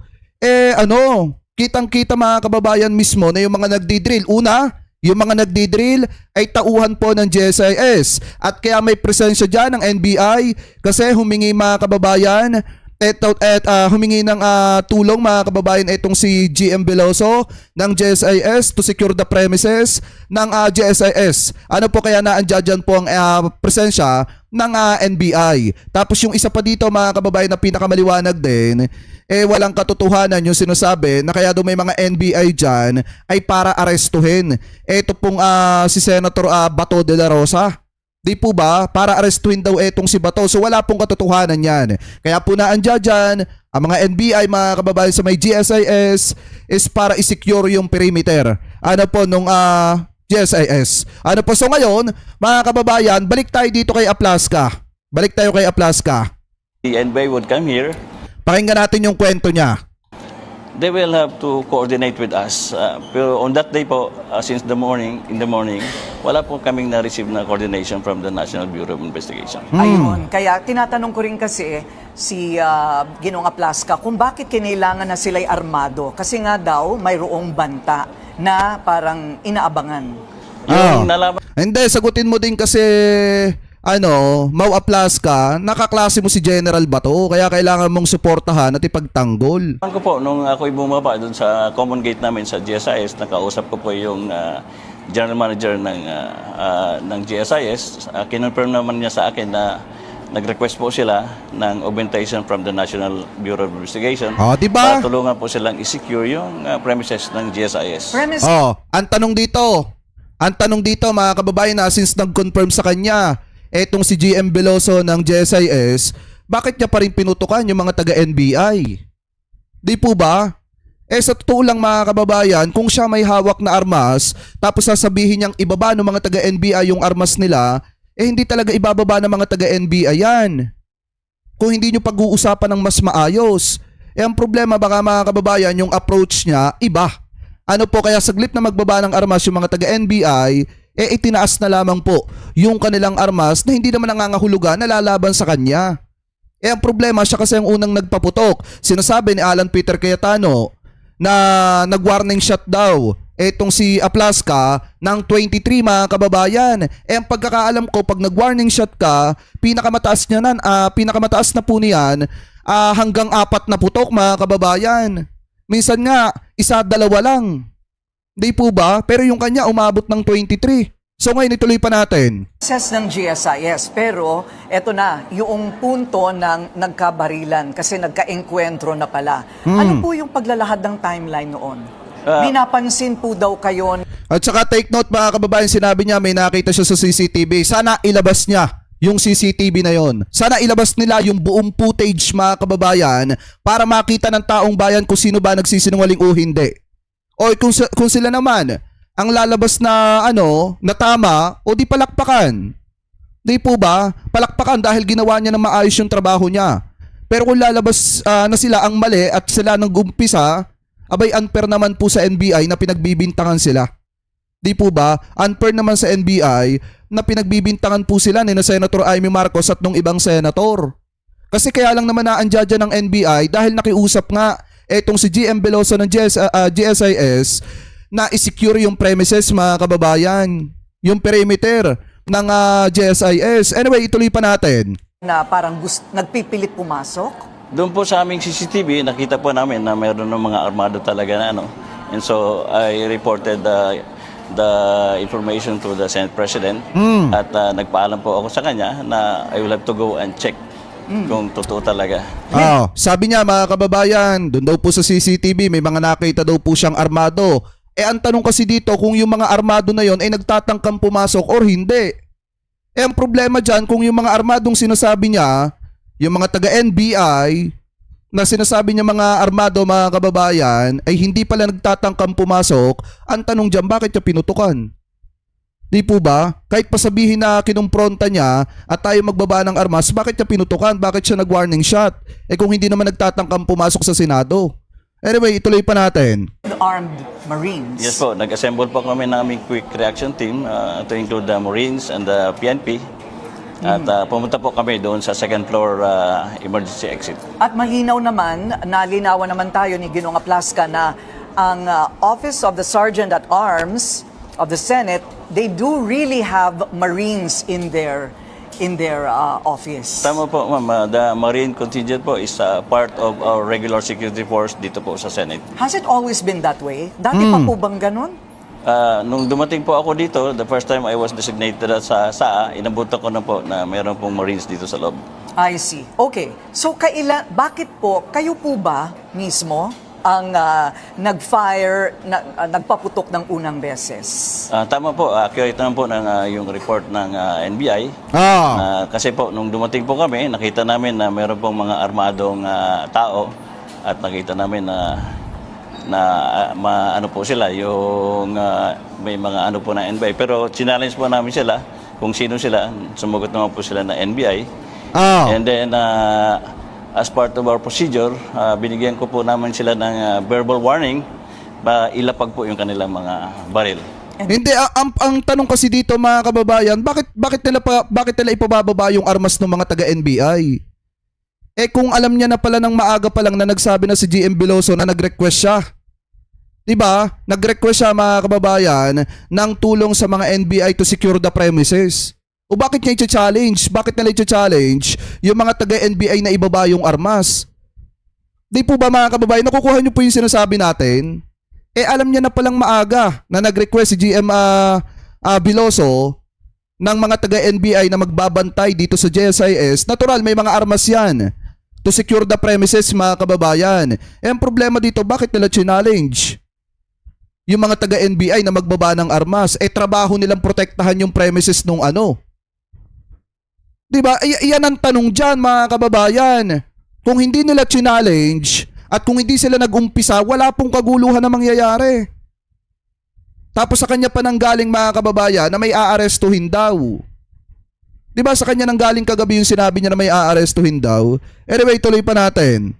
[SPEAKER 1] kitang-kita mga kababayan mismo na yung mga nagdi-drill. Una, yung mga nagdi-drill ay tauhan po ng GSIS. At kaya may presensya dyan ng NBI kasi humingi mga kababayan humingi ng tulong mga kababayan itong si GM Veloso ng GSIS to secure the premises ng GSIS. Ano po kaya naandyan po ang presensya ng NBI. Tapos yung isa pa dito mga kababayan na pinakamaliwanag din, walang katotohanan yung sinasabi na kaya daw may mga NBI dyan ay para arestuhin. Ito pong si Senator Bato de la Rosa. Di po ba? Para arestuin daw etong si Bato. So wala pong katotohanan yan. Kaya po naandyan dyan, ang mga NBI, mga kababayan sa may GSIS is para i-secure yung perimeter. Ano po nung GSIS. Ano po, so ngayon, mga kababayan, balik tayo dito kay Aplaska. Balik tayo kay Aplaska.
[SPEAKER 3] The NBI would come here.
[SPEAKER 1] Pakinggan natin yung kwento niya.
[SPEAKER 3] They will have to coordinate with us. Pero on that day po, since in the morning, wala po kaming na-receive na coordination from the National Bureau of Investigation.
[SPEAKER 2] Ayun, kaya tinatanong ko rin kasi si Ginoong Aplaska kung bakit kinailangan na sila'y armado. Kasi nga daw, mayroong banta na parang inaabangan.
[SPEAKER 3] Yung nalaman
[SPEAKER 1] Hindi, sagutin mo din kasi Mau Aplaska, nakaklase mo si General Bato, kaya kailangan mong suportahan at ipagtanggol.
[SPEAKER 3] ko po, nung ako'y bumaba doon sa common gate namin sa GSIS, nakausap ko po yung general manager ng GSIS. Kinonfirm naman niya sa akin na nag-request po sila ng augmentation from the National Bureau of Investigation
[SPEAKER 1] Diba?
[SPEAKER 3] para tulungan po silang i-secure yung premises ng GSIS.
[SPEAKER 1] Ang tanong dito mga kababayan na since nag-confirm sa kanya etong si GM Veloso ng GSIS, bakit niya pa rin pinutukan yung mga taga-NBI? Di po ba? Sa totoo lang mga kababayan, kung siya may hawak na armas, tapos sasabihin niyang ibaba ng mga taga-NBI yung armas nila, hindi talaga ibababa ng mga taga-NBI yan. Kung hindi nyo pag-uusapan ng mas maayos. Ang problema baka mga kababayan, yung approach niya, iba. Kaya saglit na magbaba ng armas yung mga taga-NBI, itinaas na lamang po yung kanilang armas na hindi naman nangangahulugan na lalaban sa kanya. Ang problema, siya kasi ang unang nagpaputok. Sinasabi ni Alan Peter Cayetano na nag-warning shot daw etong si Aplaska ng 23 mga kababayan. Ang pagkakaalam ko, pag nag-warning shot ka, pinakamataas na po niyan hanggang 4 na putok mga kababayan. Minsan nga, 1-2 lang. Di po ba? Pero yung kanya umabot ng 23. So ngayon ituloy pa natin.
[SPEAKER 2] Process ng GSIS, pero eto na, yung punto ng nagkabarilan kasi nagka-enkwentro na pala. Ano po yung paglalahad ng timeline noon? Binapansin po daw kayo.
[SPEAKER 1] At saka take note mga kababayan, sinabi niya may nakita siya sa CCTV. Sana ilabas niya yung CCTV na yon. Sana ilabas nila yung buong footage mga kababayan para makita ng taong bayan kung sino ba nagsisinungaling o hindi. O kung sila naman ang lalabas na na tama, o di palakpakan. Di po ba? Palakpakan dahil ginawa niya na maayos yung trabaho niya. Pero kung lalabas na sila ang mali at sila nang gumpisa, abay unfair naman po sa NBI na pinagbibintangan sila. Di po ba? Unfair naman sa NBI na pinagbibintangan po sila ni na Senator Amy Marcos at nung ibang senator. Kasi kaya lang naman naandya ng NBI dahil nakiusap nga etong si GM Veloso ng GSIS na i-secure yung premises mga kababayan, yung perimeter ng GSIS. Anyway, ituloy pa natin.
[SPEAKER 2] Na parang nagpipilit pumasok?
[SPEAKER 3] Doon po sa aming CCTV, nakita po namin na mayroon ng mga armado talaga na And so, I reported the information to the Senate President at nagpaalam po ako sa kanya na I will have to go and check kung totoo talaga.
[SPEAKER 1] Sabi niya mga kababayan, doon daw po sa CCTV may mga nakita daw po siyang armado. Ang tanong kasi dito kung yung mga armado na yon ay nagtatangkang pumasok or hindi. Ang problema dyan kung yung mga armadong sinasabi niya, yung mga taga-NBI na sinasabi niya mga armado mga kababayan ay hindi pala nagtatangkang pumasok, ang tanong dyan bakit niya pinutukan? Di po ba? Kahit pasabihin na kinumpronta niya at tayo magbaba ng armas, bakit niya pinutukan? Bakit siya nag-warning shot? Kung hindi naman nagtatangkang pumasok sa Senado. Anyway, ituloy pa natin.
[SPEAKER 2] Armed Marines.
[SPEAKER 3] Yes po, nag-assemble po kami ng aming quick reaction team to include the Marines and the PNP. At pumunta po kami doon sa second floor emergency exit.
[SPEAKER 2] At malinaw naman, nalinawan naman tayo ni Ginoong Aplaska na ang Office of the Sergeant at Arms of the Senate, they do really have Marines in their office.
[SPEAKER 3] Tama po, ma'am. The Marine contingent po is part of our regular security force dito po sa Senate.
[SPEAKER 2] Has it always been that way? Dati pa po bang ganun?
[SPEAKER 3] Nung dumating po ako dito, the first time I was designated sa SAA, inabutan ko na po na mayroon pong Marines dito sa loob.
[SPEAKER 2] I see. Okay. So bakit po, kayo po ba mismo ang nagpaputok ng unang beses?
[SPEAKER 3] Tama po, accurate naman po yung report ng NBI. Kasi po, nung dumating po kami, nakita namin na meron pong mga armadong tao at nakita namin ano po sila, yung may mga ano po na NBI. Pero challenge po namin sila kung sino sila. Sumagot naman po sila na NBI. And then, as part of our procedure, binigyan ko po naman sila ng verbal warning para ilapag po yung kanilang mga baril.
[SPEAKER 1] Hindi, ang tanong kasi dito mga kababayan, bakit nila ipabababa yung armas ng mga taga-NBI? Kung alam niya na pala ng maaga pa lang na nagsabi na si GM Veloso na nag-request siya Diba? Nag-request siya mga kababayan ng tulong sa mga NBI to secure the premises. O bakit niya i-challenge? Bakit nila i-challenge yung mga taga-NBI na ibaba yung armas? Di po ba mga kababayan, nakukuha niyo po yung sinasabi natin? Eh alam niya na palang maaga na nag-request si GM Biloso ng mga taga-NBI na magbabantay dito sa GSIS. Natural, may mga armas yan to secure the premises mga kababayan. Eh ang problema dito, bakit nila challenge yung mga taga-NBI na magbaba ng armas? Eh trabaho nilang protektahan yung premises nung ano. Diba? Iyan ang tanong dyan mga kababayan. Kung hindi nila challenge at kung hindi sila nag-umpisa, wala pong kaguluhan na mangyayari. Tapos sa kanya pa nanggaling mga kababayan na may aarestuhin daw. Diba sa kanya nanggaling kagabi yung sinabi niya na may aarestuhin daw. Anyway, tuloy pa natin.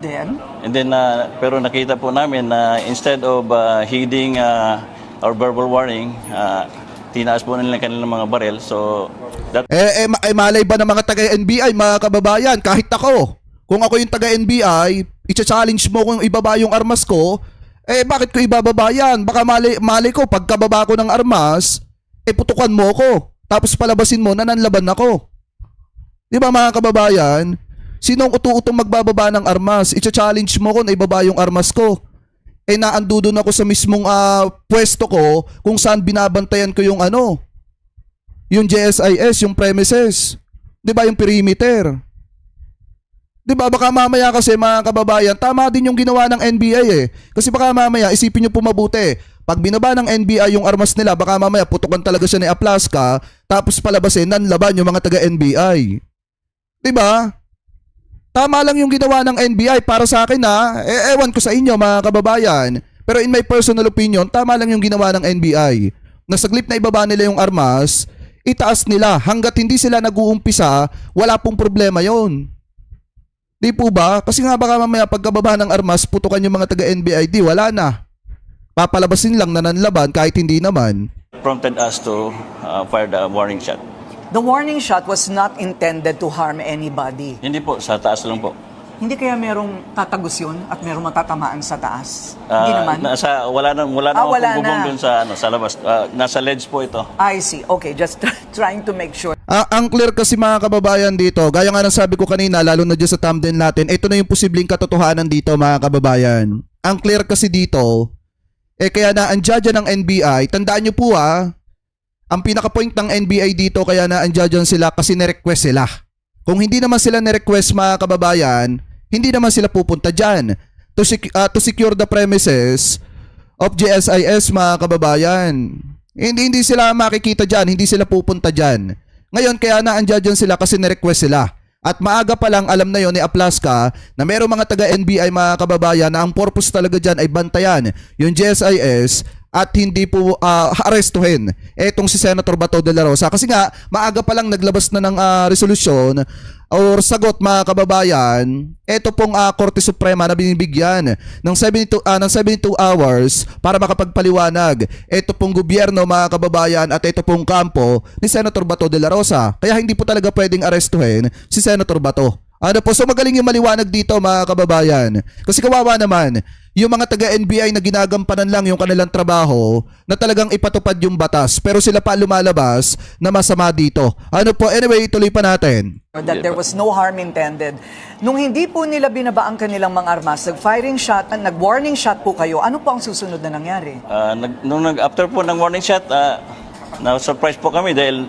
[SPEAKER 2] Then,
[SPEAKER 3] And then, pero nakita po namin na instead of heeding our verbal warning, tinaas po nila kanilang mga barel. So, that
[SPEAKER 1] Malay ba ng mga taga-NBI, mga kababayan, kahit ako, kung ako yung taga-NBI, i-challenge mo kung ibaba yung armas ko, eh bakit ko ibababa yan? Baka mali ko, pagkababa ko ng armas, putukan mo ko, tapos palabasin mo na nanlaban ako. Di ba mga kababayan? Sinong utu-utong magbababa ng armas? I-challenge mo ko na ibaba yung armas ko. Naandoon ako sa mismong pwesto ko kung saan binabantayan ko yung yung GSIS, yung premises. 'Di ba yung perimeter? 'Di ba baka mamaya kasi mga kababayan, tama din yung ginawa ng NBI Kasi baka mamaya isipin niyo po mabuti. Pag binaba ng NBI yung armas nila, baka mamaya putukan talaga siya ni Aplaska, tapos palabasin nanlaban yung mga taga-NBI. 'Di ba? Tama lang yung ginawa ng NBI para sa akin ewan ko sa inyo mga kababayan. Pero in my personal opinion, tama lang yung ginawa ng NBI. Na saglit na ibaba nila yung armas, itaas nila. Hanggat hindi sila nag-uumpisa, wala pong problema yon. Di po ba? Kasi nga baka mamaya pagkababa ng armas, putukan yung mga taga-NBI, di wala na. Papalabasin lang na nanlaban kahit hindi naman.
[SPEAKER 3] prompted us to fire the warning shot.
[SPEAKER 2] the warning shot was not intended to harm anybody.
[SPEAKER 3] Hindi po, sa taas lang po.
[SPEAKER 2] Hindi kaya merong tatagos yun at merong matatamaan sa taas? Hindi naman?
[SPEAKER 3] Wala na
[SPEAKER 2] wala
[SPEAKER 3] pong bubong
[SPEAKER 2] na.
[SPEAKER 3] dun sa labas. Nasa ledge po ito.
[SPEAKER 2] I see. Okay, just trying to make sure.
[SPEAKER 1] Ang clear kasi mga kababayan dito, gaya nga ng sabi ko kanina, lalo na dyan sa thumbnail natin, ito na yung posibleng katotohanan dito mga kababayan. Ang clear kasi dito, kaya na ang judge ng NBI, tandaan nyo po ang pinaka-point ng NBI dito kaya na ang judge sila kasi nirequest sila. Kung hindi naman sila nirequest mga kababayan, hindi naman sila pupunta dyan to secure the premises of GSIS mga kababayan. Hindi sila makikita dyan, hindi sila pupunta dyan. Ngayon kaya na ang judge sila kasi nirequest sila. At maaga pa lang alam na yon ni Aplaska na merong mga taga-NBI mga kababayan na ang purpose talaga dyan ay bantayan yung GSIS at hindi po arestuhin etong si Senator Bato de la Rosa. Kasi nga, maaga pa lang naglabas na ng resolusyon or sagot mga kababayan, ito pong Korte Suprema na binibigyan ng 72 hours para makapagpaliwanag ito pong gobyerno mga kababayan at ito pong kampo ni Senator Bato de la Rosa. Kaya hindi po talaga pwedeng arestuhin si Senator Bato. So magaling yung maliwanag dito mga kababayan. Kasi kawawa naman, yung mga taga-NBI na ginagampanan lang yung kanilang trabaho na talagang ipatupad yung batas. Pero sila pa lumalabas na masama dito. Anyway, tuloy pa natin.
[SPEAKER 2] That there was no harm intended. Nung hindi po nila binaba ang kanilang mga armas, nag-firing shot, nag-warning shot po kayo, ano po ang susunod na nangyari?
[SPEAKER 3] After po ng warning shot, na-surprise po kami dahil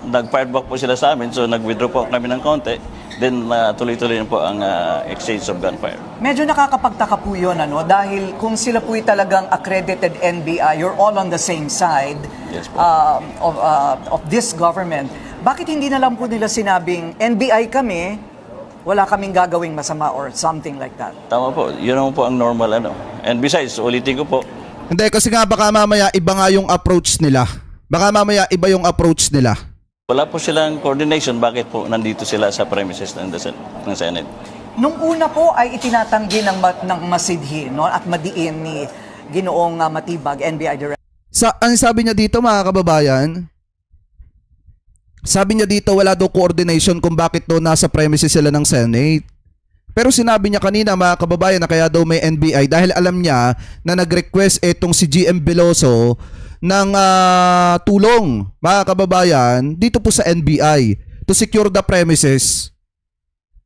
[SPEAKER 3] nag-fire back po sila sa amin. So nag-withdraw po kami ng konti. Then tuloy-tuloy na po ang exchange of gunfire.
[SPEAKER 2] Medyo nakakapagtaka po yun, dahil kung sila po'y talagang accredited NBI, you're all on the same side
[SPEAKER 3] Yes, po.
[SPEAKER 2] of this government. Bakit hindi na lang po nila sinabing, NBI kami, wala kaming gagawing masama or something like that?
[SPEAKER 3] Tama po, yun naman po ang normal. And besides, ulitin ko po,
[SPEAKER 1] Hindi, kasi nga baka mamaya iba nga yung approach nila. Baka mamaya iba yung approach nila.
[SPEAKER 3] wala po silang coordination. Bakit po nandito sila sa premises ng Senate?
[SPEAKER 2] Nung una po ay itinatanggi ng masidhi at madiin ni Ginoong Matibag, NBI Director.
[SPEAKER 1] Ang sabi niya dito mga kababayan, sabi niya dito wala daw coordination kung bakit daw nasa premises sila ng Senate. Pero sinabi niya kanina mga kababayan na kaya daw may NBI dahil alam niya na nag-request itong si GM Veloso ng tulong mga kababayan dito po sa NBI to secure the premises.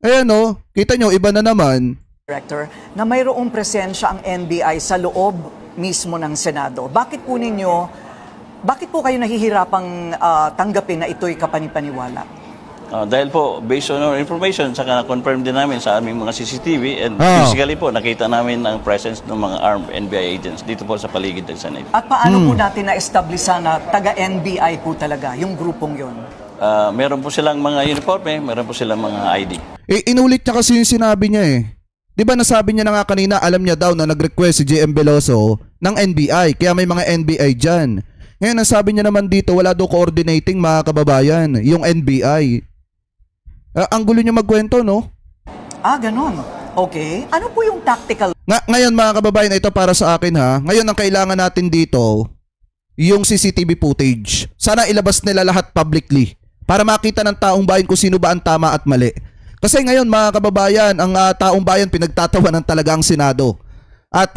[SPEAKER 1] Ayan o, kita nyo iba na naman.
[SPEAKER 2] Director, na mayroong presensya ang NBI sa loob mismo ng Senado. Bakit po kayo nahihirapang tanggapin na ito'y kapanipaniwala?
[SPEAKER 3] Dahil po, based on our information, saka na-confirm din namin sa aming mga CCTV and physically po, nakita namin ang presence ng mga armed NBI agents dito po sa paligid ng Senate.
[SPEAKER 2] At paano po natin na-establish na taga-NBI po talaga, yung grupong yon?
[SPEAKER 3] Meron po silang mga uniforme, meron po silang mga ID.
[SPEAKER 1] Inulit niya kasi yung sinabi niya eh. Di ba nasabi niya na nga kanina, alam niya daw na nag-request si GM Veloso ng NBI, kaya may mga NBI dyan. Ngayon, nasabi niya naman dito, wala daw coordinating mga kababayan, yung NBI. Ang gulo niya magkwento, no?
[SPEAKER 2] Ganon. Okay. Ano po yung tactical?
[SPEAKER 1] Ngayon mga kababayan, ito para sa akin ha. Ngayon ang kailangan natin dito, yung CCTV footage. Sana ilabas nila lahat publicly para makita ng taong bayan kung sino ba ang tama at mali. Kasi ngayon mga kababayan, ang taong bayan pinagtatawanan talaga ang Senado. At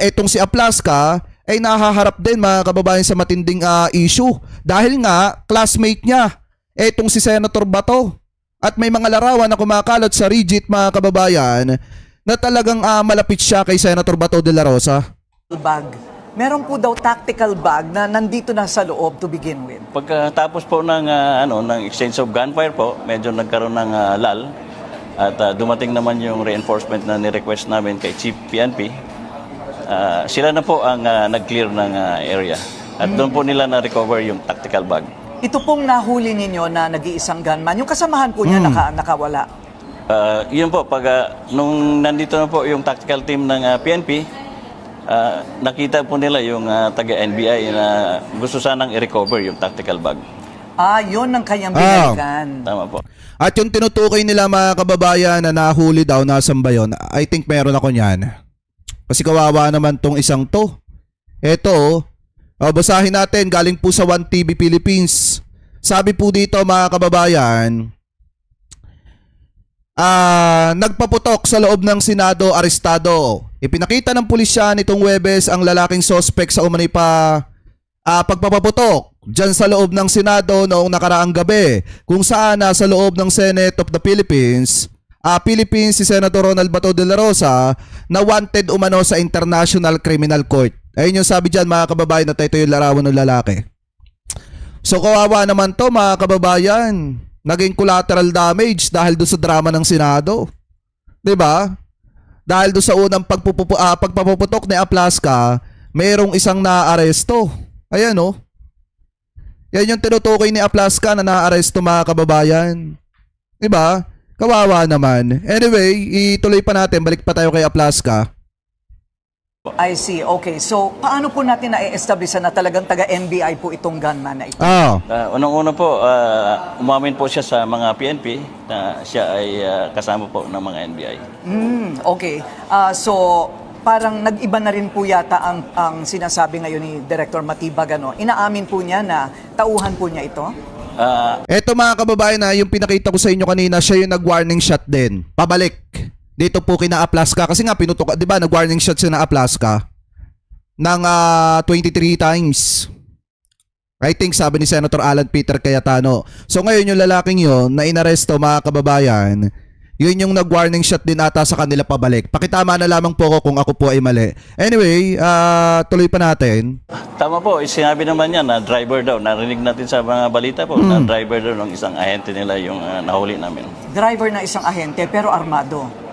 [SPEAKER 1] etong si Aplaska ay nahaharap din mga kababayan sa matinding issue. Dahil nga, classmate niya, etong si Senator Bato. At may mga larawan na kumakalat sa Regit mga kababayan na talagang malapit siya kay Senator Bato de la Rosa.
[SPEAKER 2] Bag. Meron po daw tactical bag na nandito na sa loob to begin with.
[SPEAKER 3] Pagkatapos po ng exchange of gunfire po, medyo nagkaroon ng lal at dumating naman yung reinforcement na ni-request namin kay Chief PNP. Sila na po ang nag-clear ng area at doon po nila na-recover yung tactical bag.
[SPEAKER 2] Ito pong nahuli ninyo na nag-iisang gunman, yung kasamahan po niya nakawala.
[SPEAKER 3] Yun po, nung nandito na po yung tactical team ng PNP, nakita po nila yung taga-NBI na gusto sanang i-recover yung tactical bag.
[SPEAKER 2] Yun ang kanyang binalikan.
[SPEAKER 3] Tama po.
[SPEAKER 1] At yung tinutukoy nila mga kababayan na nahuli daw, nasan ba yun? I think meron ako niyan. Kasi kawawa naman tong isang to. Eto, basahin natin, galing po sa 1TV Philippines. Sabi po dito mga kababayan, nagpaputok sa loob ng Senado, arestado. Ipinakita ng pulisya nitong Huwebes ang lalaking sospek sa umano'y pagpapaputok dyan sa loob ng Senado noong nakaraang gabi, kung saan sa loob ng Senate of the Philippines, si Senator Ronald Bato de la Rosa na wanted umano sa International Criminal Court. Ayun yung sabi dyan mga kababayan, na ito yung larawan ng lalaki. So kawawa naman to mga kababayan. Naging collateral damage dahil doon sa drama ng Senado. 'Di ba? Dahil doon sa unang pagpapuputok ni Aplaska, mayroong isang naaaresto. Ayan oh. Yan yung tinutukoy ni Aplaska na naaaresto mga kababayan. 'Di ba? Kawawa naman. Anyway, ituloy pa natin. Balik pa tayo kay Aplaska.
[SPEAKER 2] I see. Okay. So, paano po natin na-establish na talagang taga-NBI po itong gunman na ito?
[SPEAKER 3] Unang-una po, umamin po siya sa mga PNP na siya ay kasama po ng mga NBI.
[SPEAKER 2] Okay. So, parang nag-iba na rin po yata ang sinasabi ngayon ni Director Matibag. Inaamin po niya na tauhan po niya ito?
[SPEAKER 1] Eto mga kababayan na yung pinakita ko sa inyo kanina, siya yung nag-warning shot din. Pabalik. Dito po kina Aplaska kasi nga pinutok, 'di ba? Nag-warning shot siya na Aplaska ng 23 times. I think sabi ni Senator Alan Peter Cayetano. So ngayon yung lalaking yon na inaresto mga kababayan, yun yung nag-warning shot din ata sa kanila pabalik. Pakitama na lamang po ako kung ako po ay mali. Anyway, tuloy pa natin.
[SPEAKER 3] Tama po, sinabi naman niya na driver daw. Narinig natin sa mga balita po na driver daw ng isang ahente nila yung nahuli namin.
[SPEAKER 2] Driver na isang ahente pero armado.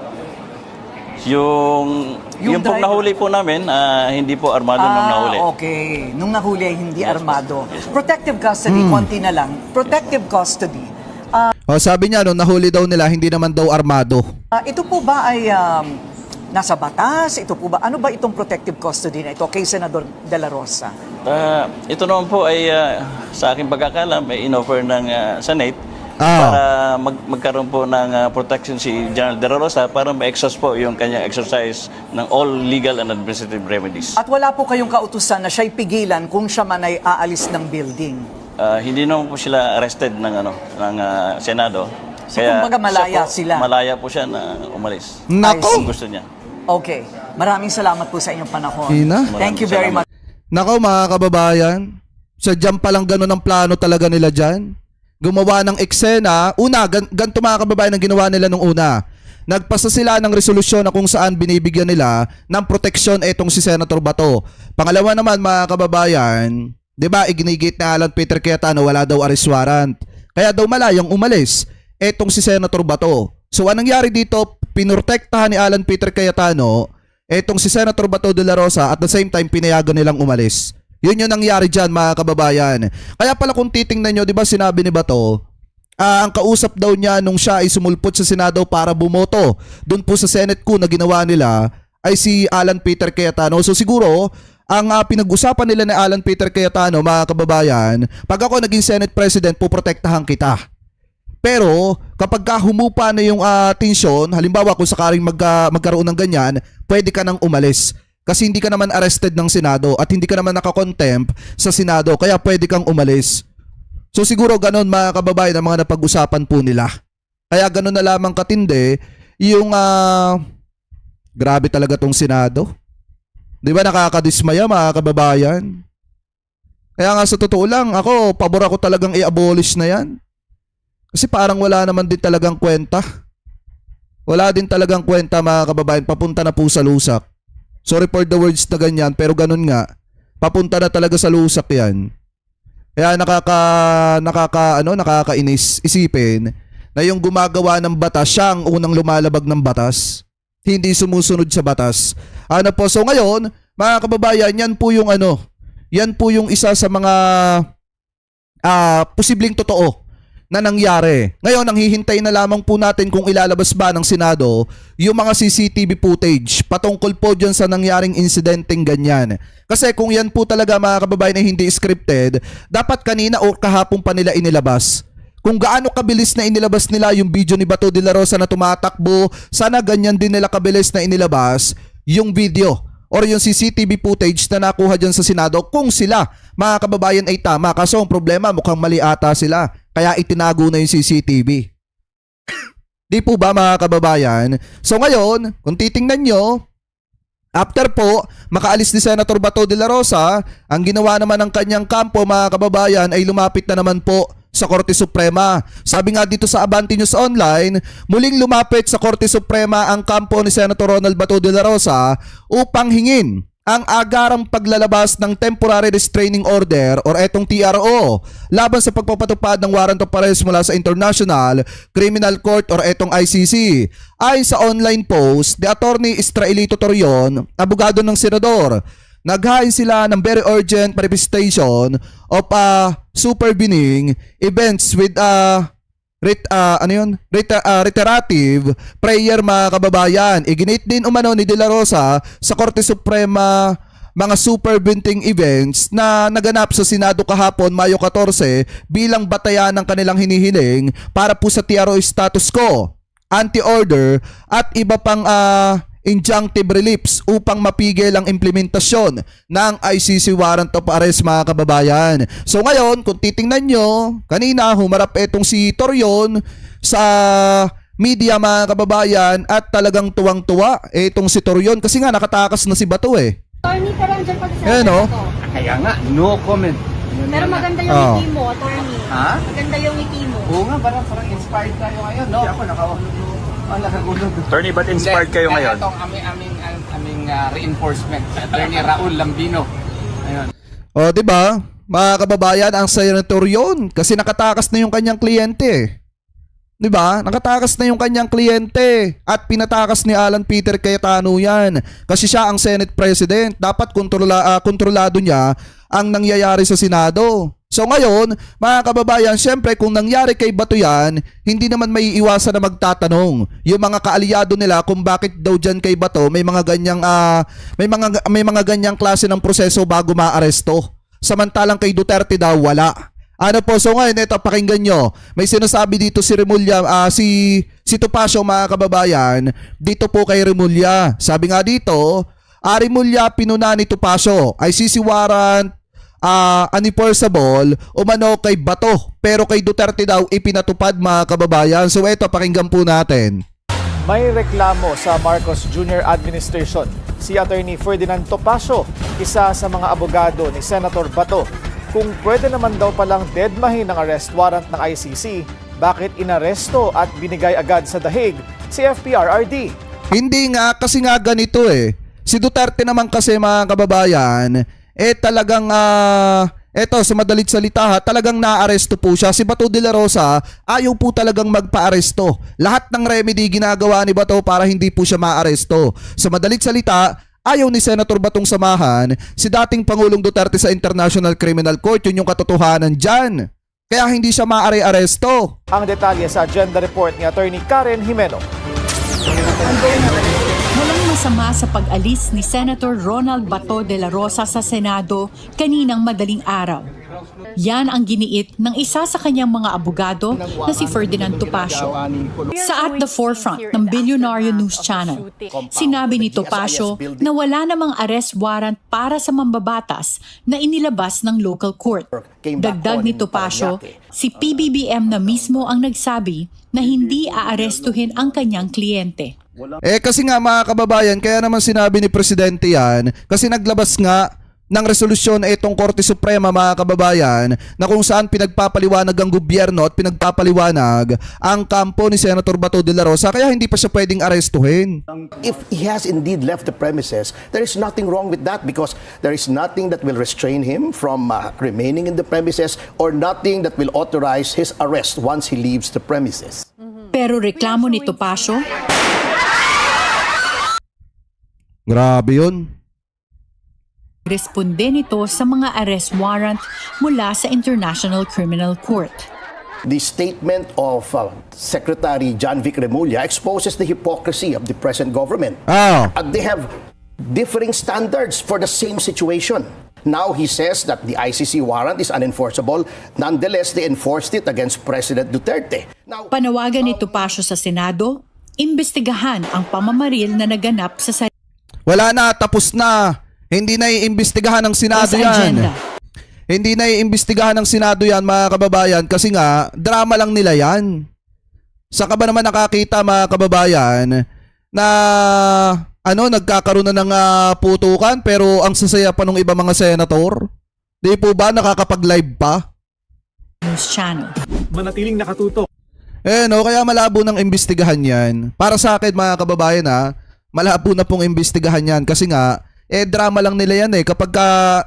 [SPEAKER 3] Yung pong nahuli po namin, hindi po armado nung nahuli.
[SPEAKER 2] Okay. Nung nahuli, hindi armado. Protective custody, konti na lang. Protective custody.
[SPEAKER 1] Sabi niya, nung nahuli daw nila, hindi naman daw armado.
[SPEAKER 2] Ito po ba ay nasa batas? Ito po ba? Ano ba itong protective custody na ito kay Senador De La Rosa?
[SPEAKER 3] Ito naman po ay sa aking pagkakalam, may in-offer ng Senate para magkaroon po ng protection si General De La Rosa para ma-exhaust po yung kanyang exercise ng all legal and administrative remedies.
[SPEAKER 2] At wala po kayong kautusan na siya'y pigilan kung siya man ay aalis ng building?
[SPEAKER 3] Hindi naman po sila arrested ng Senado.
[SPEAKER 2] So, kumbaga malaya sila.
[SPEAKER 3] Malaya po siya na umalis.
[SPEAKER 1] Nako!
[SPEAKER 3] Kung gusto niya.
[SPEAKER 2] Okay. Maraming salamat po sa inyong panahon.
[SPEAKER 1] Ina.
[SPEAKER 2] Thank you very much.
[SPEAKER 1] Nako mga kababayan, sadyang palang ganun ang plano talaga nila dyan. Gumawa ng eksena. Una, ganito mga kababayan ang ginawa nila nung una. Nagpasa sila ng resolusyon na kung saan binibigyan nila ng proteksyon etong si Senator Bato. Pangalawa naman mga kababayan, 'di ba, iginigit na Alan Peter Cayetano wala daw arrest warrant. Kaya daw malayang umalis etong si Senator Bato. So anong nangyari dito? Pinrotektahan ni Alan Peter Cayetano etong si Senator Bato de la Rosa at the same time pinayagan nilang umalis. Yun yung nangyari dyan mga kababayan. Kaya pala kung titingnan nyo, 'di ba sinabi ni Bato, ang kausap daw niya nung siya ay sumulpot sa Senado para bumoto doon po sa Senate coup na ginawa nila ay si Alan Peter Cayetano. So siguro, ang pinag-usapan nila ni Alan Peter Cayetano, mga kababayan, pag ako naging Senate President, puprotektahan kita. Pero kapag humupa na yung tensyon, halimbawa kung sakaling magkaroon ng ganyan, pwede ka nang umalis. Kasi hindi ka naman arrested ng Senado at hindi ka naman nakakontempt sa Senado, kaya pwede kang umalis. So siguro ganun mga kababayan ang mga napag-usapan po nila. Kaya ganun na lamang katindi yung grabe talaga tong Senado. Di ba nakakadismaya mga kababayan? Kaya nga sa totoo lang, pabor ako talagang i-abolish na yan. Kasi parang wala naman din talagang kwenta. Wala din talagang kwenta mga kababayan, papunta na po sa lusak. Sorry for the words na ganyan, pero ganun nga. Papunta na talaga sa lusak yan. Kaya nakakainis isipin na yung gumagawa ng batas, siya ang unang lumalabag ng batas. Hindi sumusunod sa batas. So ngayon, mga kababayan, yan po yung isa sa mga posibleng totoo na nangyari. Ngayon, nanghihintay na lamang po natin kung ilalabas ba ng Senado yung mga CCTV footage patungkol po dyan sa nangyaring insidenteng ganyan. Kasi kung yan po talaga mga kababayan na hindi scripted, dapat kanina o kahapon pa nila inilabas. Kung gaano kabilis na inilabas nila yung video ni Bato de la Rosa na tumatakbo, sana ganyan din nila kabilis na inilabas yung video or yung CCTV footage na nakuha dyan sa Senado kung sila, mga kababayan, ay tama. Kaso ang problema, mukhang mali ata sila. Kaya itinago na yung CCTV. Di po ba mga kababayan? So ngayon, kung titingnan nyo, after po, makaalis ni Senator Bato de la Rosa, ang ginawa naman ng kanyang kampo mga kababayan ay lumapit na naman po sa Korte Suprema. Sabi nga dito sa Abante News Online, muling lumapit sa Korte Suprema ang kampo ni Senator Ronald Bato de la Rosa upang hingin ang agarang paglalabas ng Temporary Restraining Order or etong TRO laban sa pagpapatupad ng warrant of arrest mula sa International Criminal Court or etong ICC. Ay sa online post, the attorney Israelito Torion, abogado ng senador, naghain sila ng very urgent manifestation of supervening events with reiterative prayer mga kababayan. Iginit din umano ni De La Rosa sa Korte Suprema mga superventing events na naganap sa Senado kahapon Mayo 14 bilang batayan ng kanilang hinihiling para po sa TRO status quo, anti-order at iba pang injunctive reliefs upang mapigil ang implementasyon ng ICC warrant of arrest mga kababayan. So ngayon, kung titingnan nyo, kanina humarap etong si Torion sa media mga kababayan at talagang tuwang-tuwa etong si Torion kasi nga nakatakas na si Bato eh.
[SPEAKER 11] Attorney, pero andyan pa sa
[SPEAKER 1] Ayan, oh.
[SPEAKER 5] Kaya nga, no comment.
[SPEAKER 11] Pero maganda yung
[SPEAKER 1] Oh.
[SPEAKER 11] ngiti mo, attorney.
[SPEAKER 5] Ha?
[SPEAKER 11] Maganda yung ngiti mo.
[SPEAKER 5] Oo nga, parang inspired tayo ngayon, no? Ako nakagulog.
[SPEAKER 12] Attorney, ba't inspired kayo ngayon?
[SPEAKER 13] Itong aming reinforcement, Attorney Raul Lambino. Ayun.
[SPEAKER 1] O, di ba? Mga kababayan, ang senator yun kasi nakatakas na yung kanyang kliyente. Di ba? Nakatakas na yung kanyang kliyente at pinatakas ni Alan Peter Cayetano yan kasi siya ang Senate President. Dapat kontrolado niya ang nangyayari sa Senado. So ngayon, mga kababayan, syempre kung nangyari kay Bato yan, hindi naman may iwasan na magtatanong yung mga kaalyado nila kung bakit daw dyan kay Bato may mga ganyang klase ng proseso bago maaresto. Samantalang kay Duterte daw wala. Ano po, so ngayon ito pakinggan nyo. May sinasabi dito si Remulla, si Topacio mga kababayan, dito po kay Remulla. Sabi nga dito, Remulla pinuna ni Topacio, ICC warrant unenforceable umano kay Bato, pero kay Duterte daw ipinatupad, mga kababayan. So eto, pakinggan po natin.
[SPEAKER 12] May reklamo sa Marcos Jr. administration. Si Attorney Ferdinand Topacio, isa sa mga abogado ni Senator Bato, kung pwede naman daw palang deadmahin ng arrest warrant ng ICC, bakit inaresto at binigay agad sa dahig si FPRRD?
[SPEAKER 1] Hindi nga, kasi nga ganito eh. Si Duterte naman kasi, mga kababayan, talagang, eto sa madalit salita ha, talagang naaresto po siya. Si Bato de la Rosa, ayaw po talagang magpa-aresto. Lahat ng remedy ginagawa ni Bato para hindi po siya maaresto. Sa madalit salita, ayaw ni Senator Batong samahan si dating Pangulong Duterte sa International Criminal Court. Yun yung katotohanan dyan. Kaya hindi siya maaari-aresto.
[SPEAKER 12] Ang detalye sa agenda report ni Attorney Karen Jimeno.
[SPEAKER 11] Walang masama sa pag-alis ni Senator Ronald Bato de la Rosa sa Senado kaninang madaling araw. Yan ang giniit ng isa sa kanyang mga abogado na si Ferdinand Topacio. Sa At the Forefront ng Billionaire News Channel, sinabi ni Topacio na wala namang arrest warrant para sa mambabatas na inilabas ng local court. Dagdag ni Topacio, si PBBM na mismo ang nagsabi na hindi aarestuhin ang kanyang kliyente.
[SPEAKER 1] Kasi nga, mga kababayan, kaya naman sinabi ni Presidente yan, kasi naglabas nga ng resolusyon itong Korte Suprema, mga kababayan, na kung saan pinagpapaliwanag ang gobyerno at pinagpapaliwanag ang kampo ni Senator Bato de la Rosa, kaya hindi pa siya pwedeng arestuhin.
[SPEAKER 7] If he has indeed left the premises, there is nothing wrong with that because there is nothing that will restrain him from remaining in the premises or nothing that will authorize his arrest once he leaves the premises.
[SPEAKER 11] Pero reklamo ni Topacio,
[SPEAKER 1] Grabe yun.
[SPEAKER 11] responde nito sa mga arrest warrant mula sa International Criminal Court.
[SPEAKER 7] The statement of Secretary John Vic Remulla exposes the hypocrisy of the present government. They have differing standards for the same situation. Now he says that the ICC warrant is unenforceable. Nonetheless, they enforced it against President Duterte. Now,
[SPEAKER 11] Panawagan ni Topacio sa Senado, imbestigahan ang pamamaril na naganap sa
[SPEAKER 1] Wala na, tapos na. Hindi na iimbestigahan ng Senado yan.
[SPEAKER 11] agenda.
[SPEAKER 1] Hindi na iimbestigahan ng Senado yan, mga kababayan, kasi nga, drama lang nila yan. Saan ka ba naman nakakita, mga kababayan, na nagkakaroon na ng putukan pero ang sasaya pa ng iba mga senator? Di po ba nakakapag-live pa?
[SPEAKER 11] News Channel.
[SPEAKER 12] Manatiling nakatutok.
[SPEAKER 1] Kaya malabo ng imbestigahan yan. Para sa akin, mga kababayan, malabo na pong imbestigahan yan kasi nga, drama lang nila yan Kapag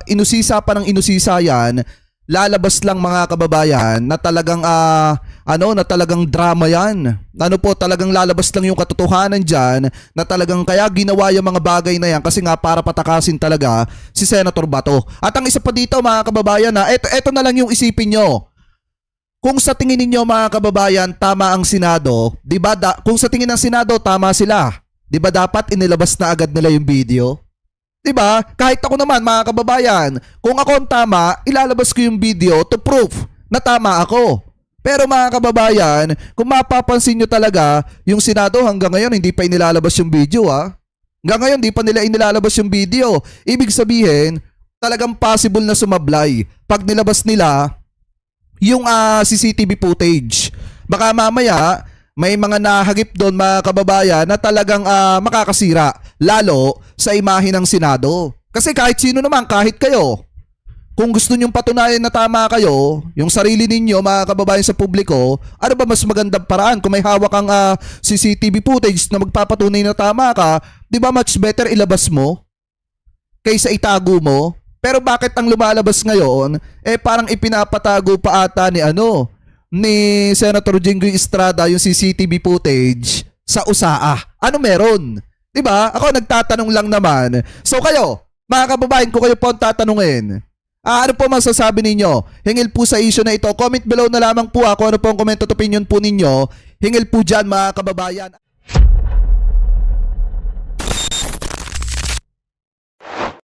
[SPEAKER 1] inusisa pa ng inusisa yan, lalabas lang, mga kababayan, na talagang na talagang drama yan. Talagang lalabas lang yung katotohanan dyan, na talagang kaya ginawa yung mga bagay na yan kasi nga para patakasin talaga si Senator Bato. At ang isa pa dito, mga kababayan, eto na lang yung isipin nyo. Kung sa tingin ninyo, mga kababayan, tama ang Senado, di ba? Kung sa tingin ng Senado, tama sila. Di ba dapat inilabas na agad nila yung video? Diba? Kahit ako naman, mga kababayan, kung ako ang tama, ilalabas ko yung video to prove na tama ako. Pero mga kababayan, kung mapapansin nyo talaga, yung Senado hanggang ngayon hindi pa inilalabas yung video Hanggang ngayon hindi pa nila inilalabas yung video. Ibig sabihin, talagang possible na sumablay pag nilabas nila yung CCTV footage. Baka mamaya, may mga nahagip doon, mga kababayan, na talagang makakasira, lalo sa imahe ng Senado. Kasi kahit sino naman, kahit kayo, kung gusto nyong patunayan na tama kayo, yung sarili ninyo, mga kababayan sa publiko, ano ba mas magandang paraan? Kung may hawak kang CCTV footage na magpapatunay na tama ka, di ba much better ilabas mo kaysa itago mo? Pero bakit ang lumalabas ngayon, parang ipinapatago pa ata ni Senator Jinggoy Estrada yung CCTV footage sa USAA. Ano meron? Diba? Ako nagtatanong lang naman. So kayo, mga kababayan, kung kayo po ang tatanungin, ano po masasabi ninyo? Hingil po sa issue na ito. Comment below na lamang po kung ano po ang comment at opinion po ninyo. Hingil po dyan, mga kababayan.